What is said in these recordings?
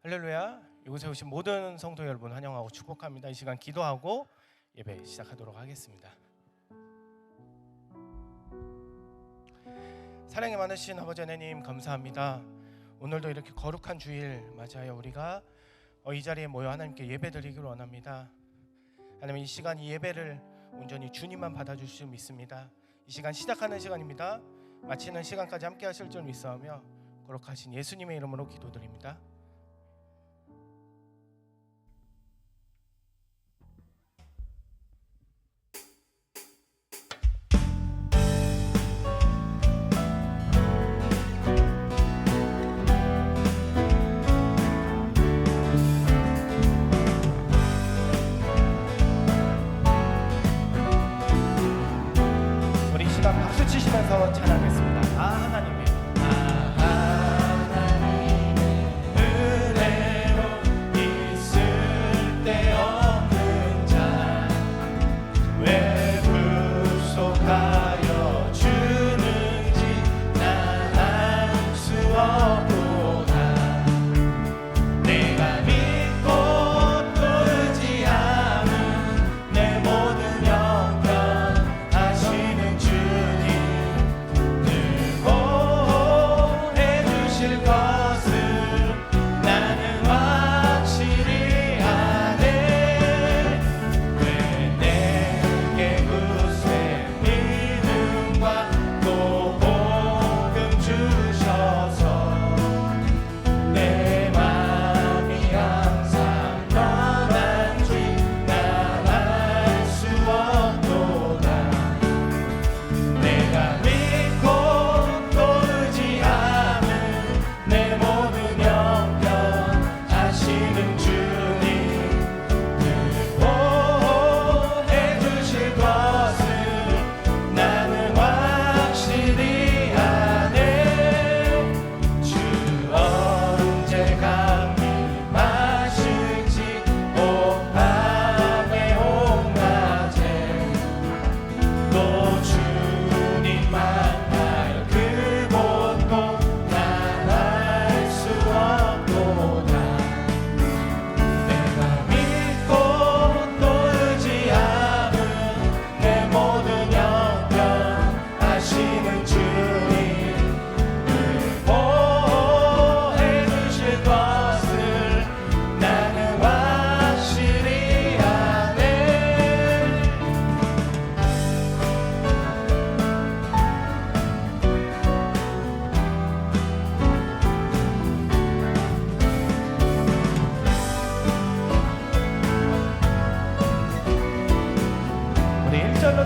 할렐루야. 이곳에 오신 모든 성도 여러분 환영하고 축복합니다. 이 시간 기도하고 예배 시작하도록 하겠습니다. 사랑이 많으신 아버지 하나님 감사합니다. 오늘도 이렇게 거룩한 주일 맞아요. 우리가 이 자리에 모여 하나님께 예배드리기를 원합니다. 하나님, 이 시간 이 예배를 온전히 주님만 받아주실 줄 믿습니다. 이 시간 시작하는 시간입니다. 마치는 시간까지 함께 하실 줄 믿사오며 거룩하신 예수님의 이름으로 기도드립니다. 박수 치시면서 찬양하겠습니다. 하나님의 은혜로 있을 때 없는 자 왜 불속하여 주는지 난 알 수 없도다. 내가 믿고 또 의지하는 내 모든 영광 하시는 주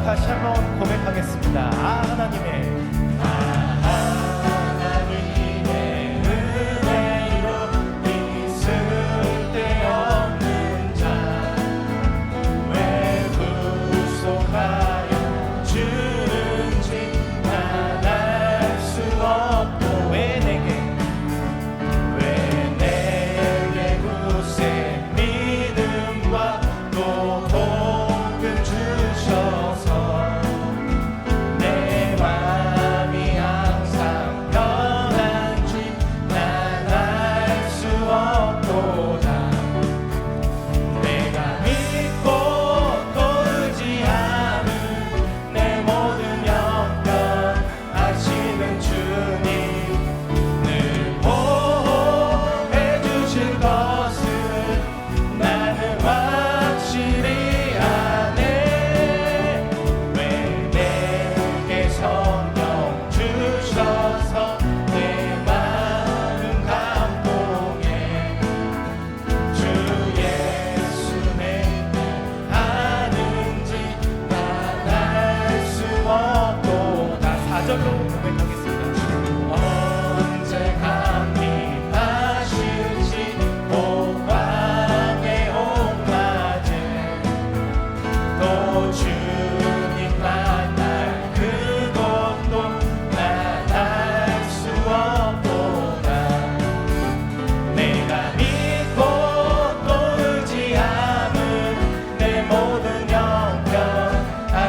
다시 한번 고백하겠습니다. 하나님의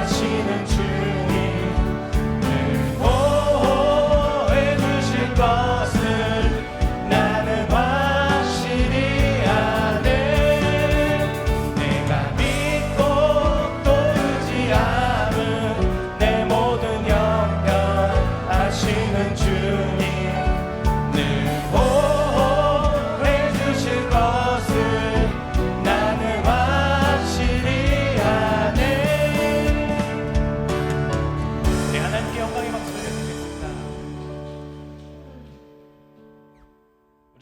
하시는 주님 늘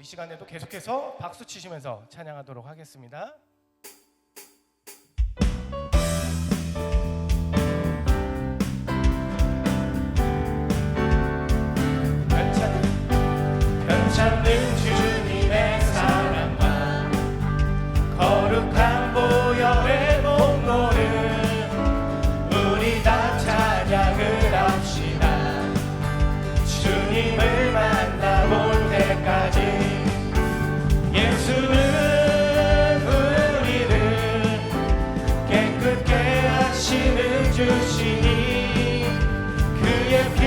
이 시간에도 계속해서 박수 치시면서 찬양하도록 하겠습니다. 변찮는 주님의 사랑과 거룩한 보혈의 공로를 우리 다 찬양을 합시다. 주님을 만나볼 때까지 예수는 우리를 깨끗게 하시는 주시니 그의 피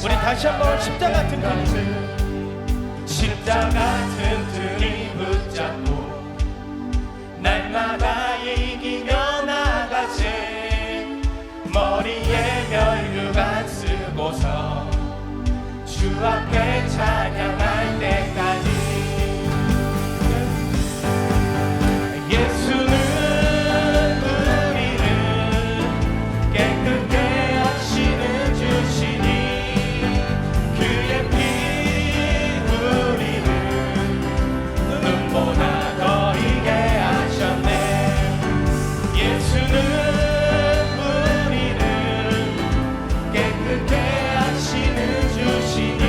우리 다시 한번 십자가 튼튼히 붙잡고 날마다 이기며 나가세. 머리에 면류관 쓰고서 주 앞에 찬양할 때까지 예수는 우리를 깨끗게 하시는 주시니 그의 피 우리를 눈보다 더 이게 하셨네. 예수는 우리를 깨끗게 하시는 주시니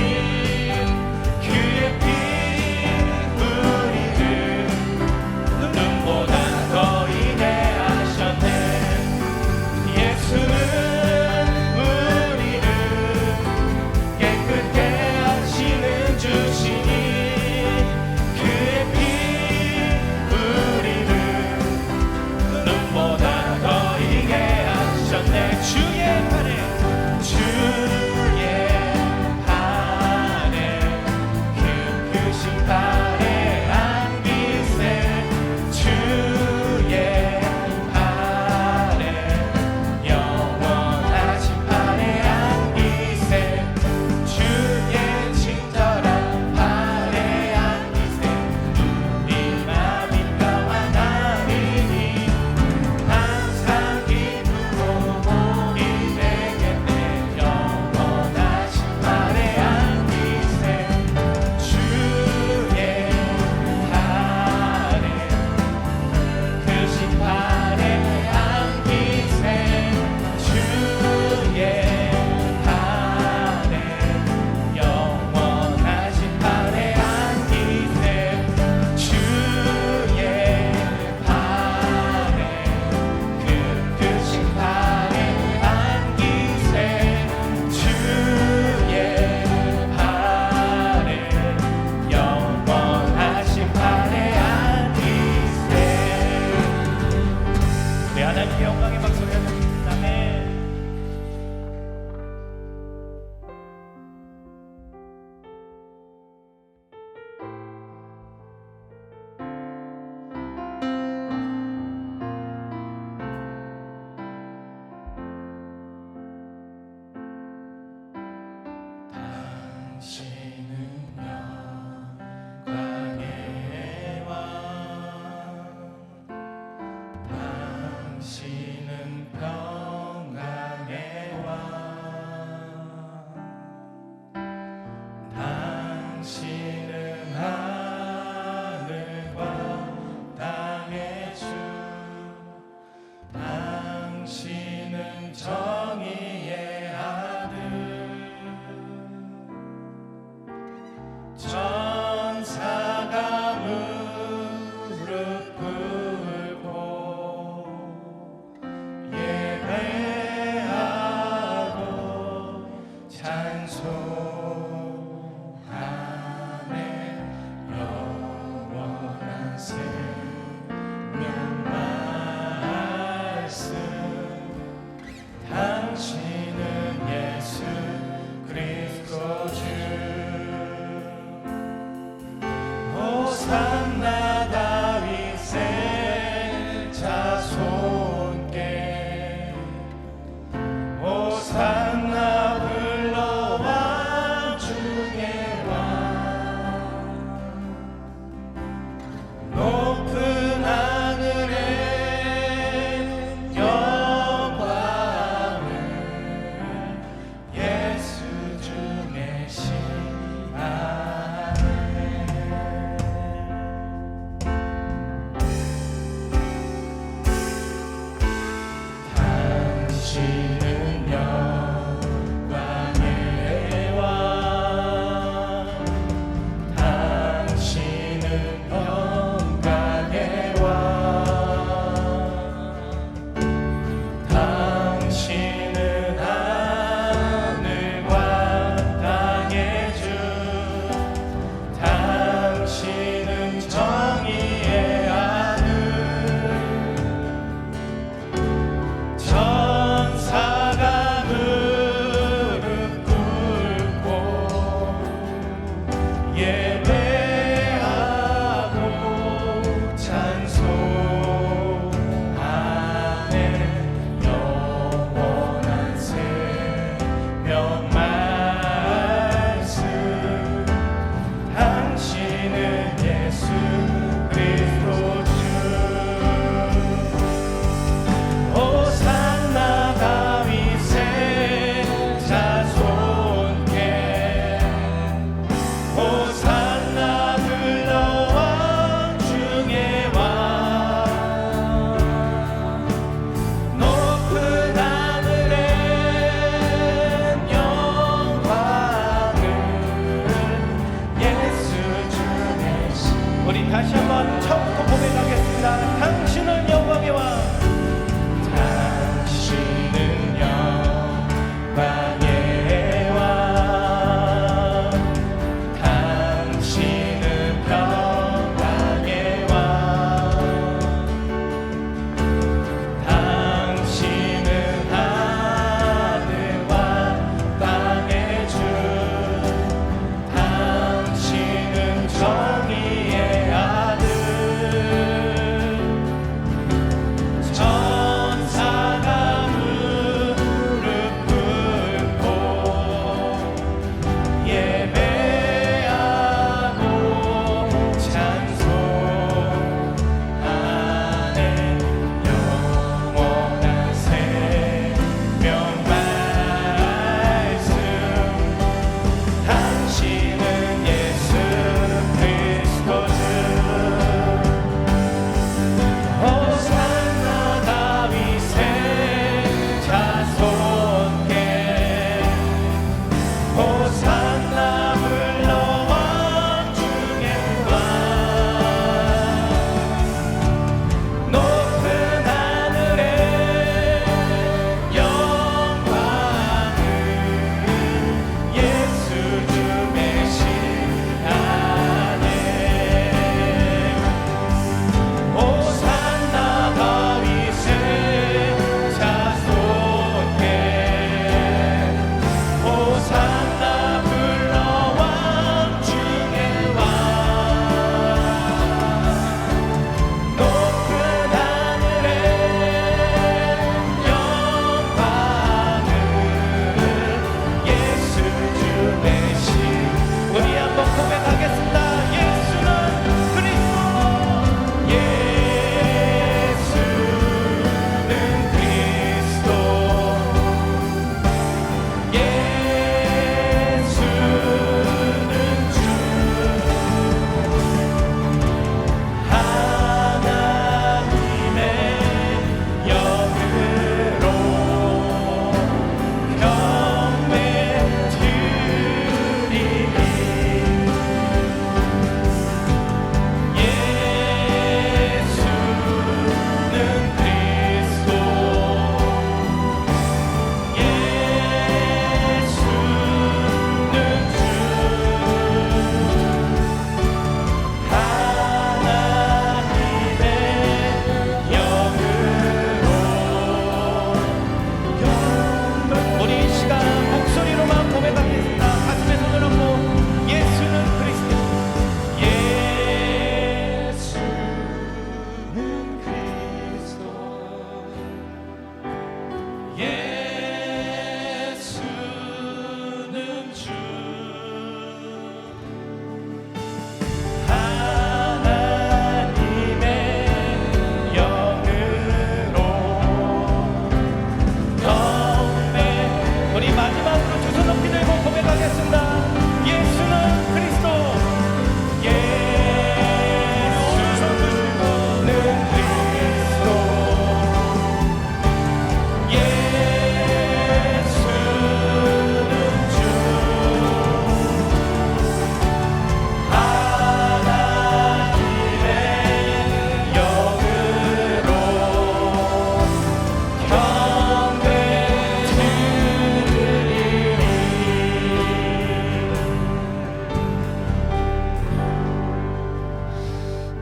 영광의 왕, 당신은 평강의 왕, 당신은 하늘과 땅의 주, 당신은 정의의 아들,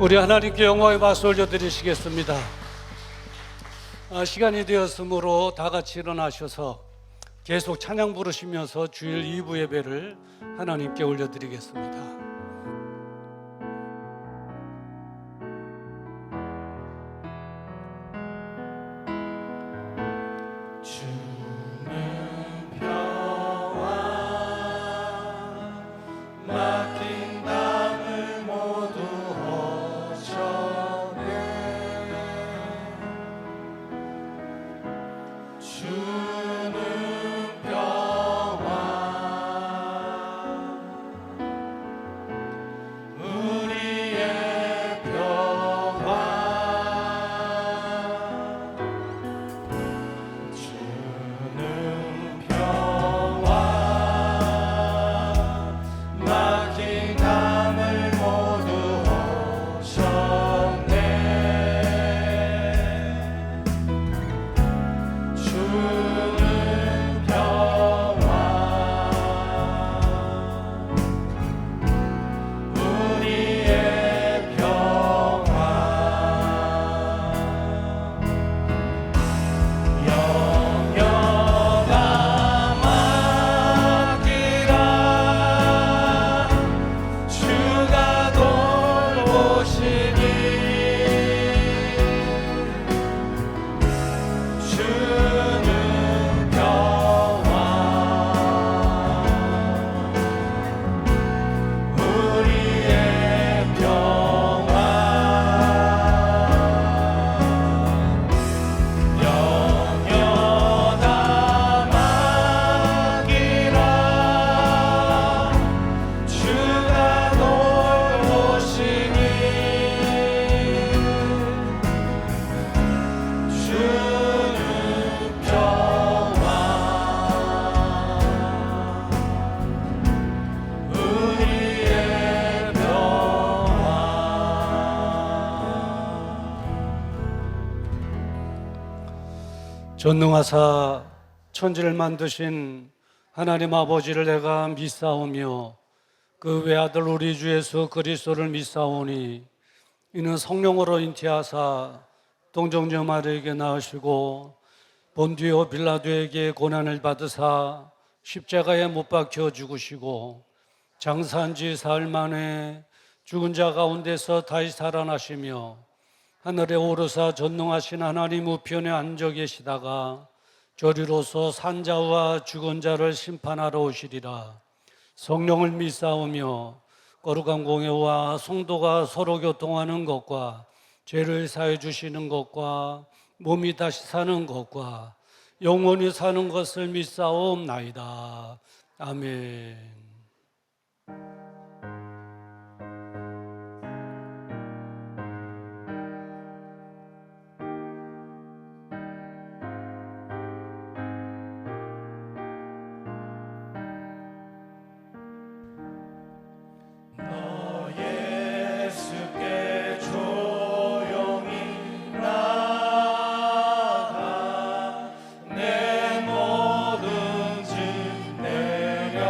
우리 하나님께 영광의 박수 올려드리시겠습니다. 시간이 되었으므로 다 같이 일어나셔서 계속 찬양 부르시면서 주일 2부 예배를 하나님께 올려드리겠습니다. 전능하사 천지를 만드신 하나님 아버지를 내가 믿사오며 그 외아들 우리 주 예수 그리스도를 믿사오니 이는 성령으로 잉태하사 동정녀 마리아에게 낳으시고 본디오 빌라도에게 고난을 받으사 십자가에 못 박혀 죽으시고 장사한 지 사흘 만에 죽은 자 가운데서 다시 살아나시며 하늘에 오르사 전능하신 하나님 우편에 앉아 계시다가 저리로서 산자와 죽은 자를 심판하러 오시리라. 성령을 믿사오며 거룩한 공예와 성도가 서로 교통하는 것과 죄를 사해 주시는 것과 몸이 다시 사는 것과 영원히 사는 것을 믿사옵나이다. 아멘. 모든 짐 내려놓고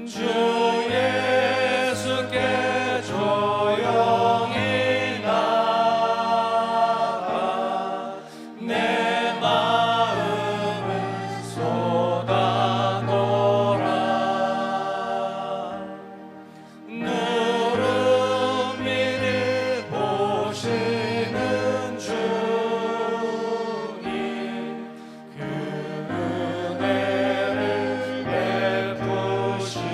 주 예수께 조용히 나가 내 마음을 쏟아놓으라. 누름 미리 보시는 주님 그 은혜를 베푸시리.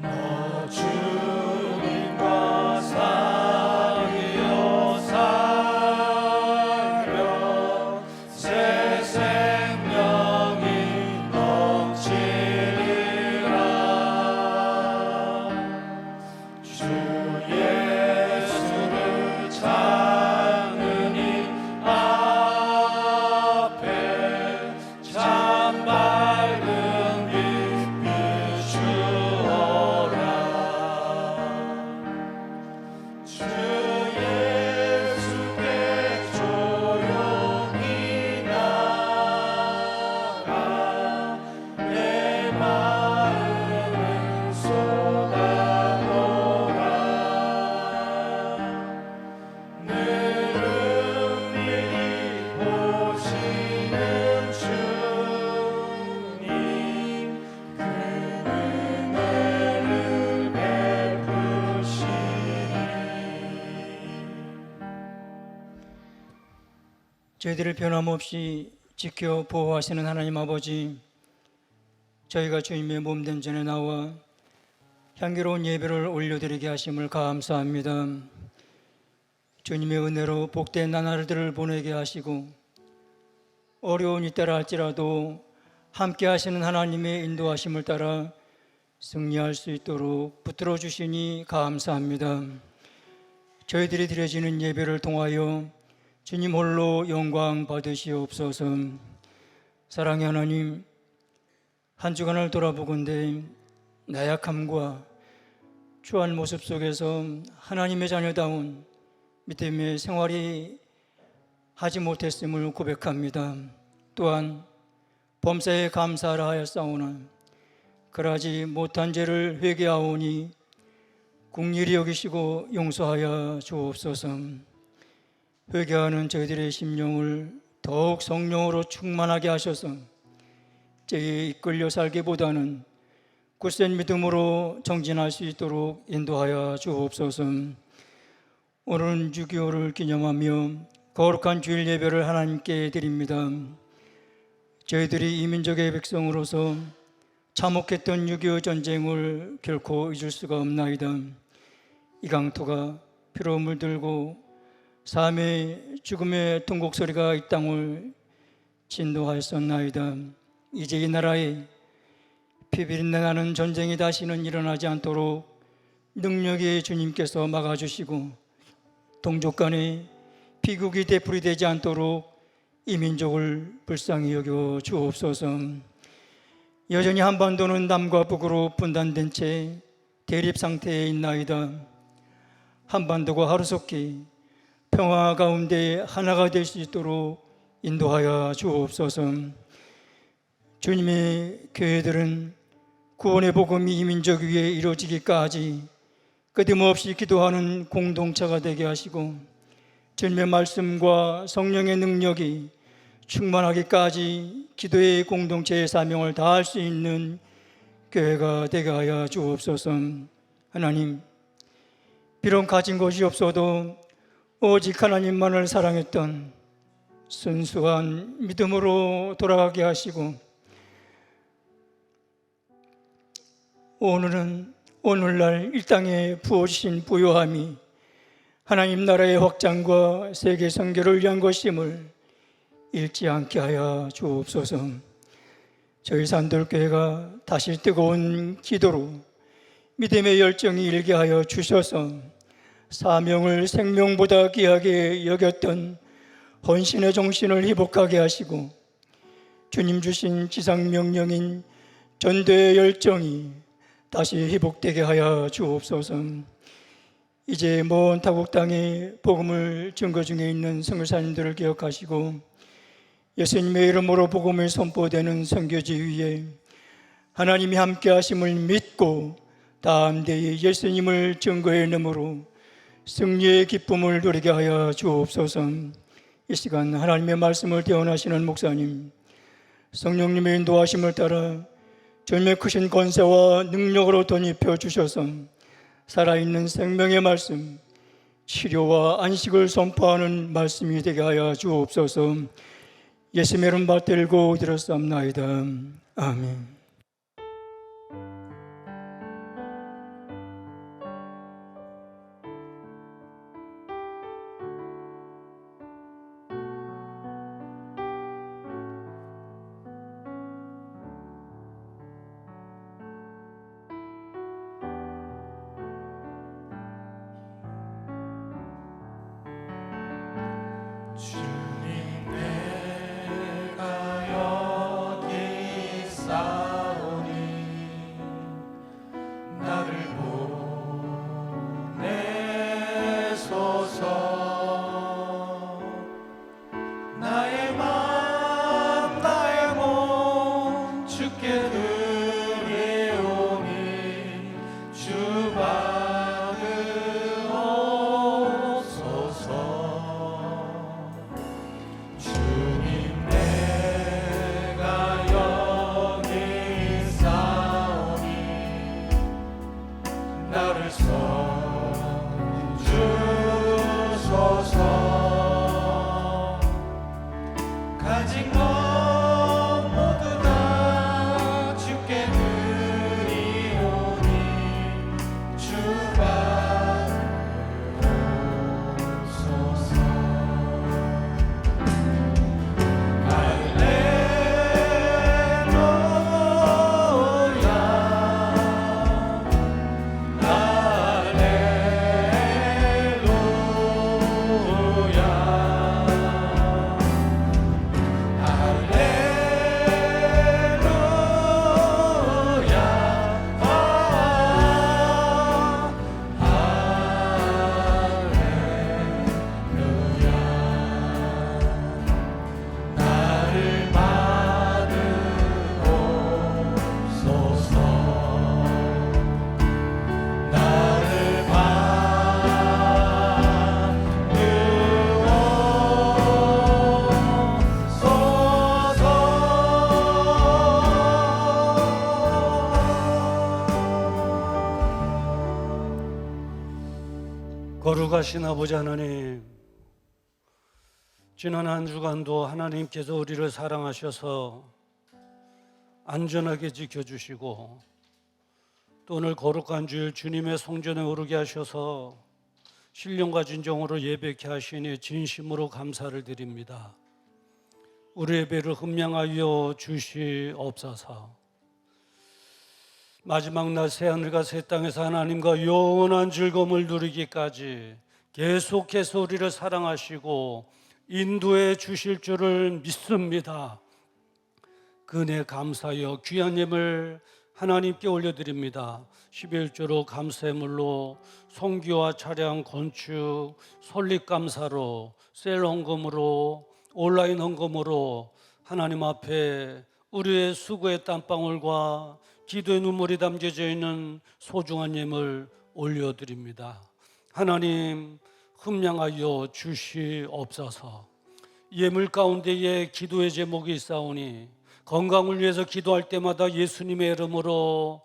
너 주님과 사이여 살며 새 생명이 넘치리라. 주 예수를 찾는 이 앞에 참 밝은 빛 비추어라. 주 예수께 조용히 나가 내 마음을 쏟아놓으라. 느릅미리 보시는 주님 그 은혜를 베푸시리. 저희들을 변함없이 지켜 보호하시는 하나님 아버지, 저희가 주님의 몸된 전에 나와 향기로운 예배를 올려드리게 하심을 감사합니다. 주님의 은혜로 복된 나날들을 보내게 하시고 어려운 이때라 할지라도 함께 하시는 하나님의 인도하심을 따라 승리할 수 있도록 붙들어 주시니 감사합니다. 저희들이 드려지는 예배를 통하여 주님 홀로 영광 받으시옵소서. 사랑의 하나님, 한 주간을 돌아보건대 나약함과 추한 모습 속에서 하나님의 자녀다운 믿음의 생활이 하지 못했음을 고백합니다. 또한 범사에 감사하라 하였사오나 그러하지 못한 죄를 회개하오니 긍휼히 여기시고 용서하여 주옵소서. 회개하는 저희들의 심령을 더욱 성령으로 충만하게 하셔서 죄에 이끌려 살기보다는 굳센 믿음으로 정진할 수 있도록 인도하여 주옵소서. 오늘은 6.25를 기념하며 거룩한 주일 예배를 하나님께 드립니다. 저희들이 이민족의 백성으로서 참혹했던 6.25 전쟁을 결코 잊을 수가 없나이다. 이 강토가 피로 물들고 삶의 죽음의 통곡 소리가 이 땅을 진도하였었나이다. 이제 이 나라에 피비린내 나는 전쟁이 다시는 일어나지 않도록 능력의 주님께서 막아주시고 동족 간에 비극이 되풀이되지 않도록 이 민족을 불쌍히 여겨 주옵소서. 여전히 한반도는 남과 북으로 분단된 채 대립 상태에 있나이다. 한반도가 하루속히 평화 가운데 하나가 될 수 있도록 인도하여 주옵소서. 주님의 교회들은 구원의 복음이 이 민족 위에 이루어지기까지 끊임없이 기도하는 공동체가 되게 하시고 주님의 말씀과 성령의 능력이 충만하기까지 기도의 공동체의 사명을 다할 수 있는 교회가 되게 하여 주옵소서. 하나님, 비록 가진 것이 없어도 오직 하나님만을 사랑했던 순수한 믿음으로 돌아가게 하시고 오늘날 이 땅에 부어주신 부요함이 하나님 나라의 확장과 세계 선교를 위한 것임을 잃지 않게 하여 주옵소서. 저희 산돌교회가 다시 뜨거운 기도로 믿음의 열정이 일게 하여 주셔서 사명을 생명보다 귀하게 여겼던 헌신의 정신을 회복하게 하시고 주님 주신 지상 명령인 전도의 열정이 다시 회복되게 하여 주옵소서. 이제 먼 타국 땅에 복음을 증거 중에 있는 선교사님들을 기억하시고 예수님의 이름으로 복음을 선포되는 선교지 위에 하나님이 함께 하심을 믿고 담대히 예수님을 증거해 넘으로 승리의 기쁨을 누리게 하여 주옵소서. 이 시간 하나님의 말씀을 대언하시는 목사님, 성령님의 인도하심을 따라 주님의 크신 권세와 능력으로 덧입혀 주셔서 살아있는 생명의 말씀, 치료와 안식을 선포하는 말씀이 되게 하여 주옵소서. 예수님의 이름 받들고 드렸사옵나이다. 아멘. 주님 내가 여기 있사오니 나를 보내소서. 나의 맘 나의 몸 주께 드리오니 주 받으옵소서. 주님 내가 여기 있사오니 나를 써주소서. 가진 것 모두 다 주께 드리오니 주 받으옵소서. 나를 받으옵소서. 나를 받으옵소서. 거룩하신 아버지 하나님, 지난 한 주간도 하나님께서 우리를 사랑하셔서 안전하게 지켜주시고 또 오늘 거룩한 주일 주님의 성전에 오르게 하셔서 신령과 진정으로 예배케 하시니 진심으로 감사를 드립니다. 우리 예배를 흠양하여 주시옵소서. 마지막 날 새하늘과 새 땅에서 하나님과 영원한 즐거움을 누리기까지 계속해서 우리를 사랑하시고 인도해 주실 줄을 믿습니다. 그 은혜 감사하여 귀한 예물 하나님께 올려드립니다. 11조로 감사물로 성기와 차량, 건축, 설립 감사로, 셀 헌금으로, 온라인 헌금으로 하나님 앞에 우리의 수고의 땀방울과 기도의 눈물이 담겨져 있는 소중한 예물 올려드립니다. 하나님 흠양하여 주시옵소서. 예물 가운데에 기도의 제목이 있사오니 건강을 위해서 기도할 때마다 예수님의 이름으로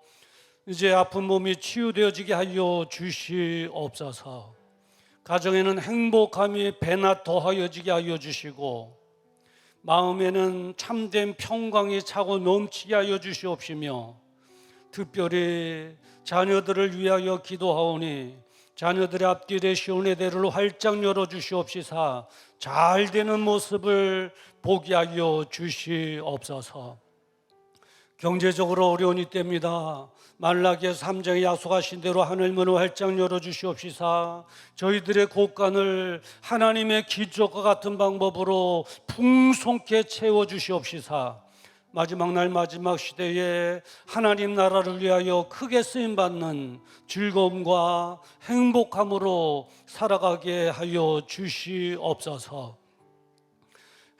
이제 아픈 몸이 치유되어지게 하여 주시옵소서. 가정에는 행복함이 배나 더하여지게 하여 주시고 마음에는 참된 평강이 차고 넘치게 하여 주시옵시며 특별히 자녀들을 위하여 기도하오니 자녀들의 앞길에 시온의 대를 활짝 열어주시옵시사 잘 되는 모습을 보게 하여 주시옵소서. 경제적으로 어려운 이때입니다. 말라기에서 3장에 약속하신 대로 하늘문을 활짝 열어주시옵시사 저희들의 곳간을 하나님의 기적과 같은 방법으로 풍성케 채워주시옵시사 마지막 날 마지막 시대에 하나님 나라를 위하여 크게 쓰임받는 즐거움과 행복함으로 살아가게 하여 주시옵소서.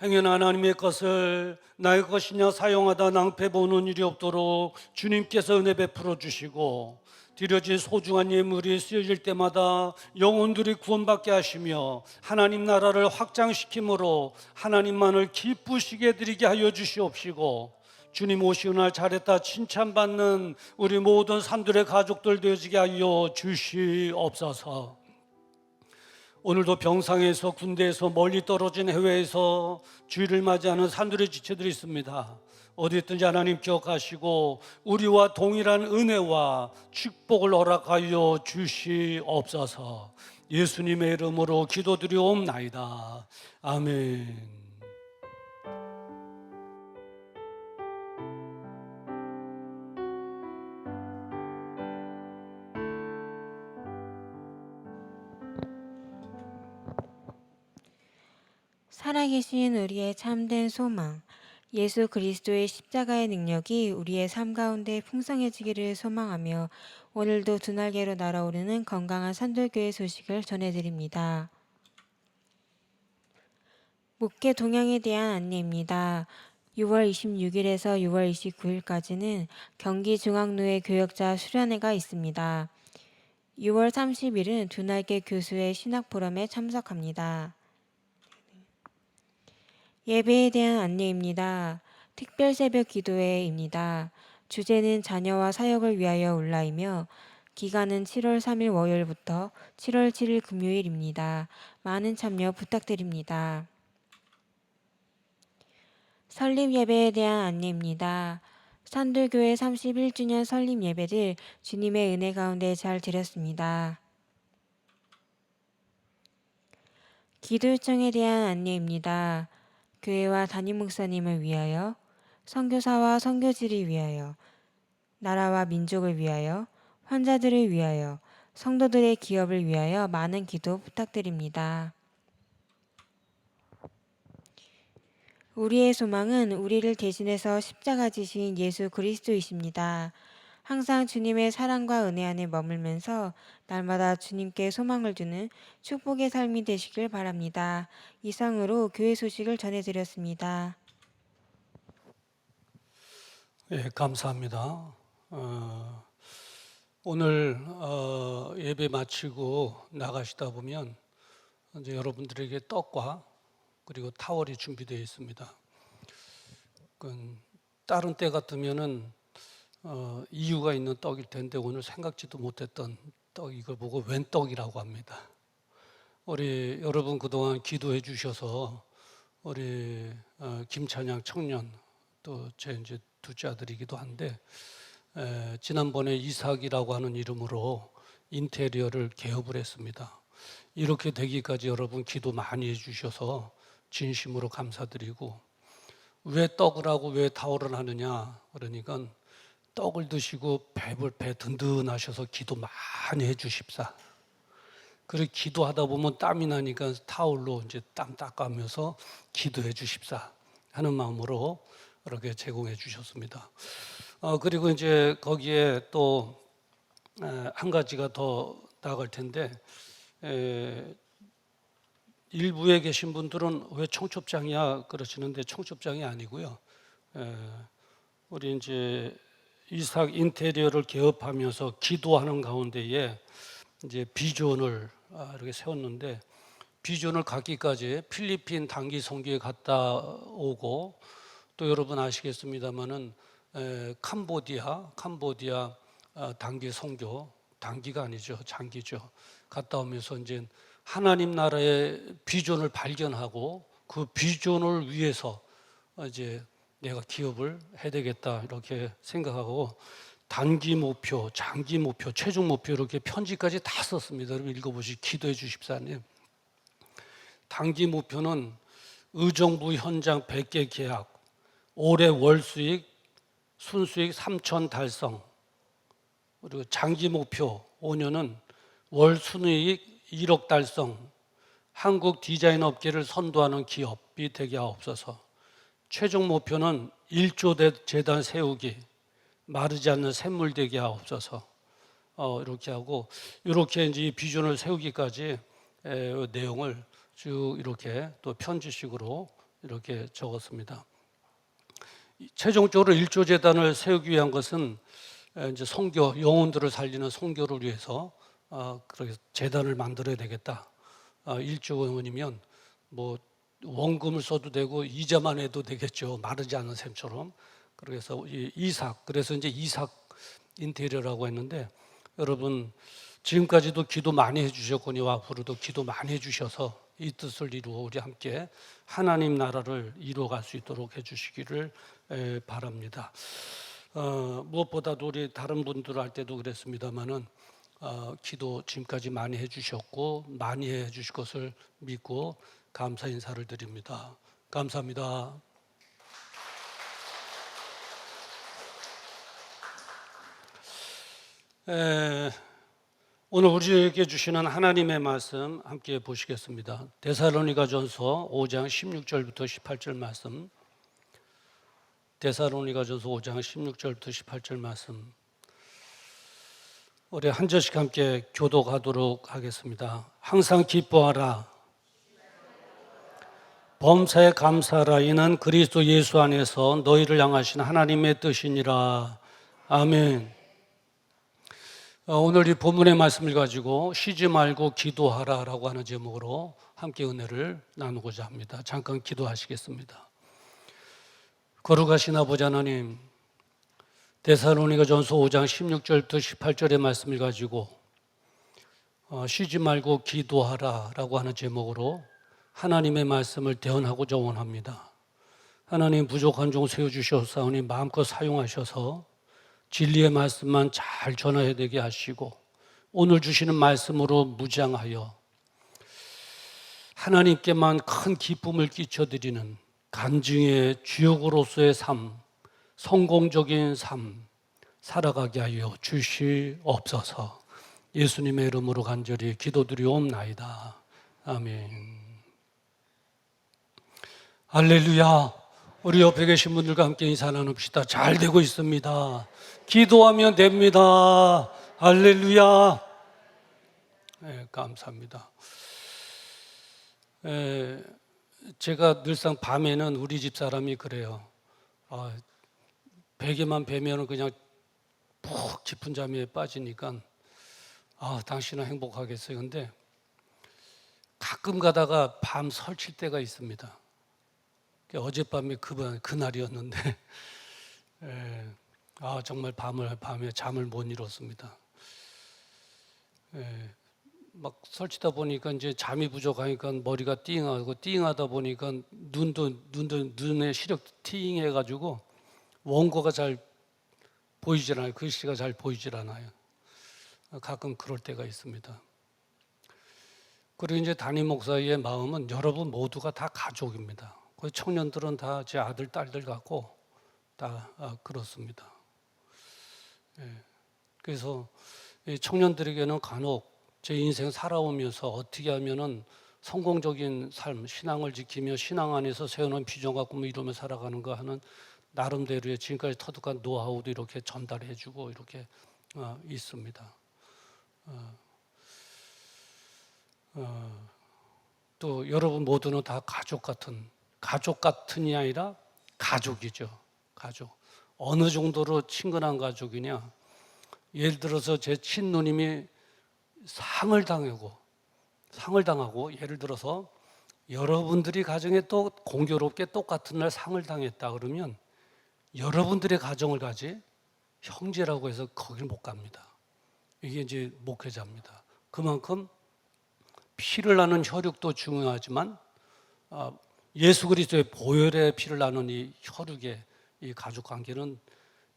행여나 하나님의 것을 나의 것이냐 사용하다 낭패 보는 일이 없도록 주님께서 은혜 베풀어 주시고, 드려진 소중한 예물이 쓰여질 때마다 영혼들이 구원받게 하시며 하나님 나라를 확장시킴으로 하나님만을 기쁘시게 드리게 하여 주시옵시고, 주님 오시는 날 잘했다 칭찬받는 우리 모든 산들의 가족들 되어지게 하여 주시옵소서. 오늘도 병상에서, 군대에서, 멀리 떨어진 해외에서 주일을 맞이하는 산들의 지체들이 있습니다. 어디 있든지 하나님 기억하시고 우리와 동일한 은혜와 축복을 허락하여 주시옵소서. 예수님의 이름으로 기도드리옵나이다. 아멘. 살아계신 우리의 참된 소망, 예수 그리스도의 십자가의 능력이 우리의 삶 가운데 풍성해지기를 소망하며 오늘도 두 날개로 날아오르는 건강한 산돌교회 소식을 전해드립니다. 목회 동향에 대한 안내입니다. 6월 26일에서 6월 29일까지는 경기중앙노회 교역자 수련회가 있습니다. 6월 30일은 두 날개 교수의 신학포럼에 참석합니다. 예배에 대한 안내입니다. 특별 새벽 기도회입니다. 주제는 자녀와 사역을 위하여 온라이며 기간은 7월 3일 월요일부터 7월 7일 금요일입니다. 많은 참여 부탁드립니다. 설립 예배에 대한 안내입니다. 산돌교회 31주년 설립 예배를 주님의 은혜 가운데 잘 드렸습니다. 기도 요청에 대한 안내입니다. 교회와 담임 목사님을 위하여, 선교사와 선교지를 위하여, 나라와 민족을 위하여, 환자들을 위하여, 성도들의 기업을 위하여 많은 기도 부탁드립니다. 우리의 소망은 우리를 대신해서 십자가 지신 예수 그리스도이십니다. 항상 주님의 사랑과 은혜 안에 머물면서 날마다 주님께 소망을 두는 축복의 삶이 되시길 바랍니다. 이상으로 교회 소식을 전해드렸습니다. 예, 감사합니다. 오늘 예배 마치고 나가시다 보면 이제 여러분들에게 떡과 그리고 타월이 준비되어 있습니다. 다른 때 같으면은 이유가 있는 떡일 텐데 오늘 생각지도 못했던 떡, 이걸 보고 웬 떡이라고 합니다. 우리 여러분 그동안 기도해 주셔서 우리 김찬양 청년, 또 제 이제 둘째 아들이기도 한데 지난번에 이삭이라고 하는 이름으로 인테리어를 개업을 했습니다. 이렇게 되기까지 여러분 기도 많이 해주셔서 진심으로 감사드리고, 왜 떡을 하고 왜 타월을 하느냐 그러니까 떡을 드시고 배 든든하셔서 기도 많이 해주십사. 그리고 기도하다 보면 땀이 나니까 타올로 이제 땀 닦아면서 기도해 주십사 하는 마음으로 이렇게 제공해 주셨습니다. 그리고 이제 거기에 또 한 가지가 더 나갈 텐데, 일부에 계신 분들은 왜 청첩장이야 그러시는데 청첩장이 아니고요. 우리 이제 이삭 인테리어를 개업하면서 기도하는 가운데에 이제 비전을 이렇게 세웠는데, 비전을 갖기까지 필리핀 단기 선교에 갔다 오고, 또 여러분 아시겠습니다만은 캄보디아 단기 선교, 단기가 아니죠, 장기죠. 갔다 오면서 이제 하나님 나라의 비전을 발견하고 그 비전을 위해서 이제 내가 기업을 해야 되겠다 이렇게 생각하고, 단기 목표, 장기 목표, 최종 목표 이렇게 편지까지 다 썼습니다. 여러분 읽어보시, 기도해 주십사님. 단기 목표는 의정부 현장 100개 계약, 올해 월 수익, 순수익 3천 달성. 그리고 장기 목표 5년은 월 순이익 1억 달성, 한국 디자인 업계를 선도하는 기업이 되게 하옵소서. 최종 목표는 일조 재단 세우기, 마르지 않는 샘물 되게 하옵소서. 이렇게 하고 이렇게 이제 이 비전을 세우기까지 내용을 쭉 이렇게 또 편지식으로 이렇게 적었습니다. 최종적으로 일조 재단을 세우기 위한 것은 이제 선교, 영혼들을 살리는 선교를 위해서 그렇게 재단을 만들어야 되겠다. 1조 원이면 뭐 원금을 써도 되고 이자만 해도 되겠죠. 마르지 않는 샘처럼. 그래서 이삭, 그래서 이제 이삭 인테리어라고 했는데, 여러분 지금까지도 기도 많이 해주셨거니와 앞으로도 기도 많이 해주셔서 이 뜻을 이루어 우리 함께 하나님 나라를 이루어갈 수 있도록 해주시기를 바랍니다. 무엇보다도 우리 다른 분들 할 때도 그랬습니다마는 기도 지금까지 많이 해주셨고 많이 해주실 것을 믿고 감사 인사를 드립니다. 감사합니다. 오늘 우리에게 주시는 하나님의 말씀 함께 보시겠습니다. 데살로니가전서 5장 16절부터 18절 말씀. 데살로니가전서 5장 16절부터 18절 말씀. 우리 한 절씩 함께 교독하도록 하겠습니다. 항상 기뻐하라. 범사에 감사하라. 이는 그리스도 예수 안에서 너희를 향하신 하나님의 뜻이니라. 아멘. 오늘 이 본문의 말씀을 가지고 쉬지 말고 기도하라라고 하는 제목으로 함께 은혜를 나누고자 합니다. 잠깐 기도하시겠습니다. 거룩하신 아버지 하나님, 데살로니가전서 5장 16절부터 18절의 말씀을 가지고 쉬지 말고 기도하라라고 하는 제목으로 하나님의 말씀을 대언하고자 원합니다. 하나님, 부족한 종 세워주셨사오니 마음껏 사용하셔서 진리의 말씀만 잘 전해야 되게 하시고 오늘 주시는 말씀으로 무장하여 하나님께만 큰 기쁨을 끼쳐드리는 간증의 주역으로서의 삶, 성공적인 삶 살아가게 하여 주시옵소서. 예수님의 이름으로 간절히 기도드리옵나이다. 아멘. 할렐루야. 우리 옆에 계신 분들과 함께 인사 나눕시다. 잘 되고 있습니다. 기도하면 됩니다. 할렐루야. 네, 감사합니다. 제가 늘상 밤에는 우리 집 사람이 그래요. 베개만 베면 그냥 푹 깊은 잠에 빠지니까 당신은 행복하겠어요. 근데 가끔 가다가 밤 설칠 때가 있습니다. 어젯밤이 그날이었는데 정말 밤에 잠을 못 이뤘습니다. 막 설치다 보니까 이제 잠이 부족하니까 머리가 띵하고 띵하다 보니까 눈의 시력 띵해가지고 원고가 잘 보이질 않아요. 글씨가 잘 보이질 않아요. 가끔 그럴 때가 있습니다. 그리고 이제 담임 목사의 마음은 여러분 모두가 다 가족입니다. 거의 청년들은 다 제 아들, 딸들 같고 다 그렇습니다. 그래서 청년들에게는 간혹 제 인생 살아오면서 어떻게 하면은 성공적인 삶, 신앙을 지키며 신앙 안에서 세우는 비전 갖고 뭐 이러며 살아가는가 하는 나름대로의 지금까지 터득한 노하우도 이렇게 전달해주고 이렇게 있습니다. 또 여러분 모두는 다 가족 같은이 아니라 가족이죠. 가족. 어느 정도로 친근한 가족이냐? 예를 들어서 제 친누님이 상을 당하고 예를 들어서 여러분들이 가정에 또 공교롭게 똑같은 날 상을 당했다 그러면 여러분들의 가정을 가지 형제라고 해서 거길 못 갑니다. 이게 이제 목회자입니다. 그만큼 피를 나눈 혈육도 중요하지만 예수 그리스도의 보혈의 피를 나눈 이 혈육의 이 가족 관계는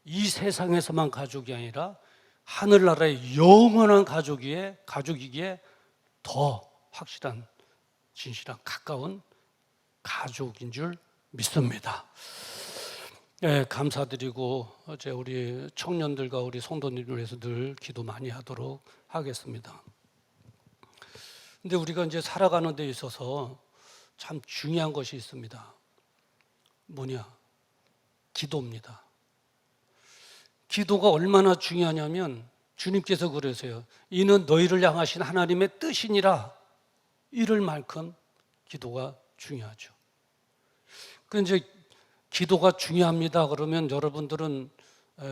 이 세상에서만 가족이 아니라 하늘나라의 영원한 가족이기에 더 확실한 진실한 가까운 가족인 줄 믿습니다. 감사드리고 어제 우리 청년들과 우리 성도님을 위해서 늘 기도 많이 하도록 하겠습니다. 근데 우리가 이제 살아가는 데 있어서 참 중요한 것이 있습니다. 뭐냐? 기도입니다. 기도가 얼마나 중요하냐면 주님께서 그러세요. 이는 너희를 향하신 하나님의 뜻이니라. 이럴 만큼 기도가 중요하죠. 그 이제 기도가 중요합니다. 그러면 여러분들은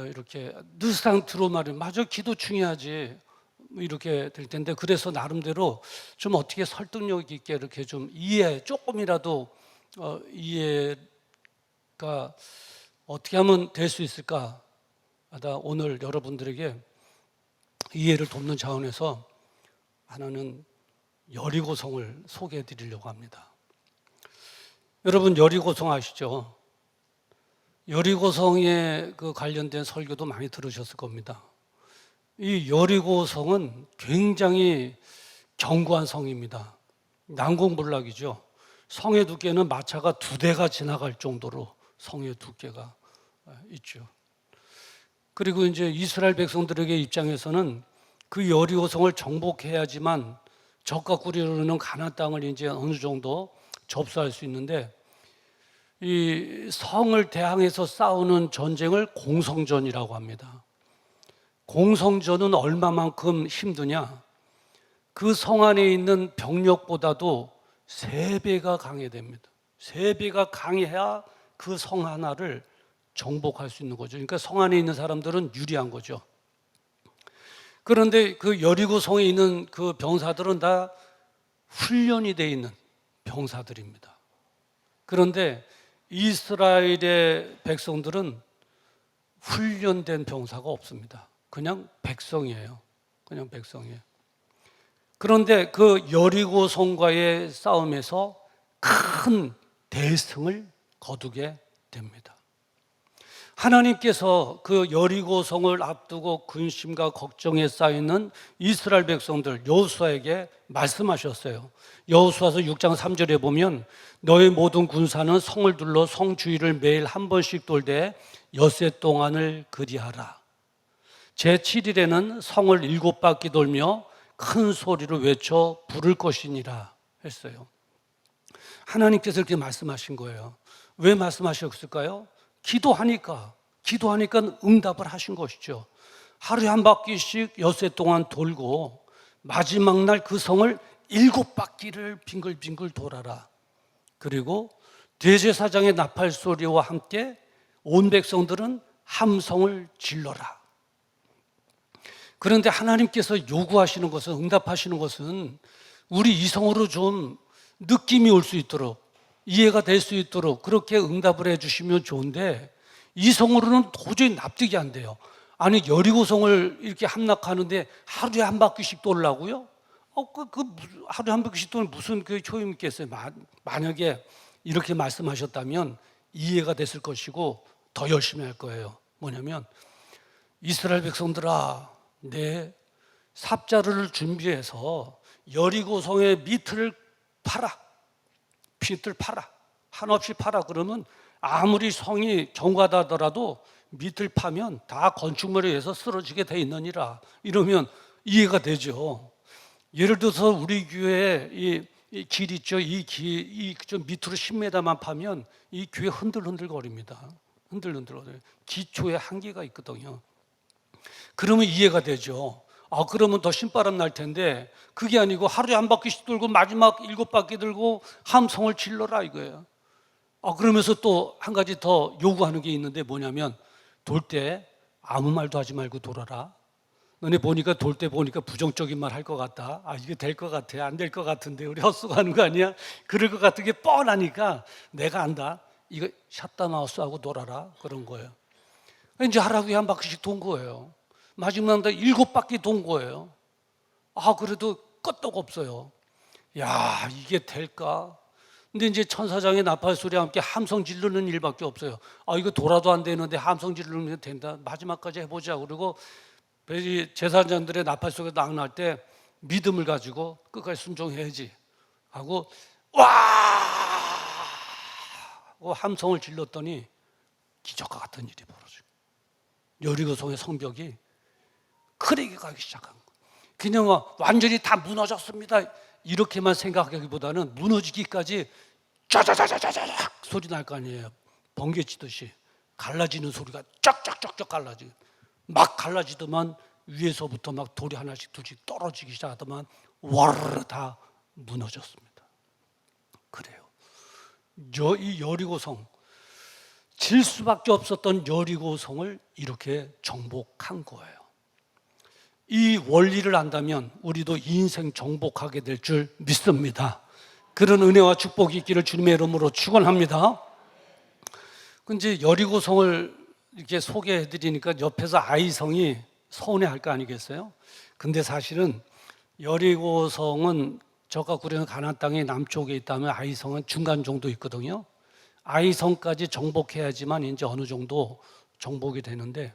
이렇게 늘상 들어오면 맞아, 기도 중요하지. 이렇게 될 텐데, 그래서 나름대로 좀 어떻게 설득력 있게 이렇게 좀 조금이라도 이해가 어떻게 하면 될 수 있을까? 오늘 여러분들에게 이해를 돕는 차원에서 하나는 여리고성을 소개해 드리려고 합니다. 여러분, 여리고성 아시죠? 여리고성에 관련된 설교도 많이 들으셨을 겁니다. 이 여리고성은 굉장히 견고한 성입니다. 난공불락이죠. 성의 두께는 마차가 2대가 지나갈 정도로 성의 두께가 있죠. 그리고 이제 이스라엘 백성들에게 입장에서는 그 여리고성을 정복해야지만 적과 꿀이 흐르는 가나안 땅을 이제 어느 정도 접수할 수 있는데, 이 성을 대항해서 싸우는 전쟁을 공성전이라고 합니다. 공성전은 얼마만큼 힘드냐? 그 성 안에 있는 병력보다도 3배가 강해야 됩니다. 3배가 강해야 그 성 하나를 정복할 수 있는 거죠. 그러니까 성 안에 있는 사람들은 유리한 거죠. 그런데 그 여리고성에 있는 그 병사들은 다 훈련이 되어 있는 병사들입니다. 그런데 이스라엘의 백성들은 훈련된 병사가 없습니다. 그냥 백성이에요. 그냥 백성이에요. 그런데 그 여리고성과의 싸움에서 큰 대승을 거두게 됩니다. 하나님께서 그 여리고성을 앞두고 근심과 걱정에 쌓이는 이스라엘 백성들 여호수아에게 말씀하셨어요. 여호수아서 6장 3절에 보면 너의 모든 군사는 성을 둘러 성 주위를 매일 한 번씩 돌되 엿새 동안을 그리하라. 제7일에는 성을 7바퀴 돌며 큰 소리로 외쳐 부를 것이니라 했어요. 하나님께서 이렇게 말씀하신 거예요. 왜 말씀하셨을까요? 기도하니까 응답을 하신 것이죠. 하루에 한 바퀴씩 엿새 동안 돌고 마지막 날 그 성을 7바퀴를 빙글빙글 돌아라. 그리고 대제사장의 나팔 소리와 함께 온 백성들은 함성을 질러라. 그런데 하나님께서 요구하시는 것은, 응답하시는 것은 우리 이성으로 좀 느낌이 올 수 있도록, 이해가 될 수 있도록 그렇게 응답을 해주시면 좋은데, 이성으로는 도저히 납득이 안 돼요. 아니, 여리고성을 이렇게 함락하는데 하루에 한 바퀴씩 돌라고요? 하루에 한 바퀴씩 돌면 무슨 효용이 있겠어요? 만약에 이렇게 말씀하셨다면 이해가 됐을 것이고 더 열심히 할 거예요. 뭐냐면, 이스라엘 백성들아, 내 삽자루를 준비해서 여리고성의 밑을 팔아. 한없이 팔아. 그러면 아무리 성이 견고하다 하더라도 밑을 파면 다 건축물에 의해서 쓰러지게 돼 있느니라. 이러면 이해가 되죠. 예를 들어서 우리 교회에 이 길 있죠. 이 밑으로 10m만 파면 이 교회 흔들흔들 거립니다. 흔들흔들. 기초에 한계가 있거든요. 그러면 이해가 되죠. 그러면 더 신바람 날 텐데, 그게 아니고 하루에 한 바퀴씩 돌고 마지막 7바퀴 들고 함성을 질러라 이거예요. 그러면서 또 한 가지 더 요구하는 게 있는데, 뭐냐면 돌 때 아무 말도 하지 말고 돌아라. 너네 보니까 돌 때 보니까 부정적인 말 할 것 같다. 이게 될 것 같아. 안 될 것 같은데 우리 헛수고하는 거 아니야? 그럴 것 같은 게 뻔하니까 내가 안다. 이거 샷다 마우스 하고 놀아라. 그런 거예요. 이제 하루에 한 바퀴씩 돈 거예요. 마지막 날 7바퀴 돈 거예요. 그래도 끄떡 없어요. 야, 이게 될까? 근데 이제 천사장의 나팔 소리와 함께 함성 지르는 일밖에 없어요. 이거 돌아도 안 되는데 함성 지르면 된다. 마지막까지 해보자. 그리고 제사장들의 나팔 소리가 날 때 믿음을 가지고 끝까지 순종해야지 하고 하고 함성을 질렀더니 기적과 같은 일이 벌어져요. 여리고성의 성벽이 크랙이 가기 시작한 거예요. 그냥 완전히 다 무너졌습니다 이렇게만 생각하기보다는 무너지기까지 짜자자자자자 소리 날 거 아니에요. 번개 치듯이 갈라지는 소리가 쫙쫙쫙쫙 갈라지고 막 갈라지더만 위에서부터 막 돌이 하나씩 둘씩 떨어지기 시작하더만 와르르 다 무너졌습니다. 그래요. 이 여리고성, 질 수밖에 없었던 여리고성을 이렇게 정복한 거예요. 이 원리를 안다면 우리도 인생 정복하게 될 줄 믿습니다. 그런 은혜와 축복이 있기를 주님의 이름으로 축원합니다. 근데 여리고성을 이렇게 소개해 드리니까 옆에서 아이성이 서운해할 거 아니겠어요? 근데 사실은 여리고성은 저가 구려는 가나안 땅의 남쪽에 있다면 아이성은 중간 정도 있거든요. 아이성까지 정복해야지만 이제 어느 정도 정복이 되는데,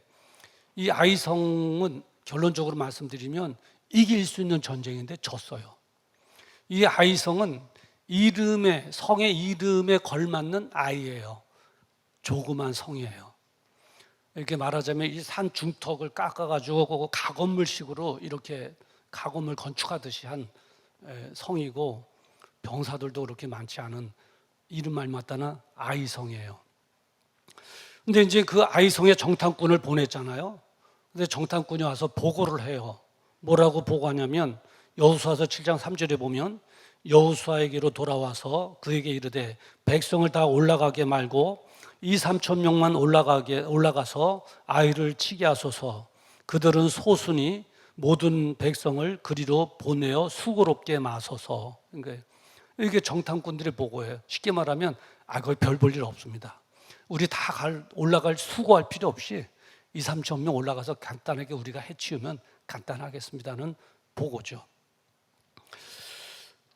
이 아이성은 결론적으로 말씀드리면 이길 수 있는 전쟁인데 졌어요. 이 아이성은 성의 이름에 걸맞는 아이예요. 조그만 성이에요. 이렇게 말하자면 이 산 중턱을 깎아가지고 그 가건물식으로 이렇게 가건물 건축하듯이 한 성이고, 병사들도 그렇게 많지 않은 이름 말맞다나 아이성이에요. 근데 이제 그 아이성에 정탐꾼을 보냈잖아요. 근데 정탐꾼이 와서 보고를 해요. 뭐라고 보고하냐면 여호수아서 7장 3절에 보면 여호수아에게로 돌아와서 그에게 이르되 백성을 다 올라가게 말고 2-3천 명만 올라가서 아이를 치게 하소서. 그들은 소순이 모든 백성을 그리로 보내어 수고롭게 마소서. 그러니까 이게 정탐꾼들의 보고예요. 쉽게 말하면 거기 별 볼 일 없습니다. 우리 다 올라갈 수고할 필요 없이 2-3천 명 올라가서 간단하게 우리가 해치우면 간단하겠습니다는 보고죠.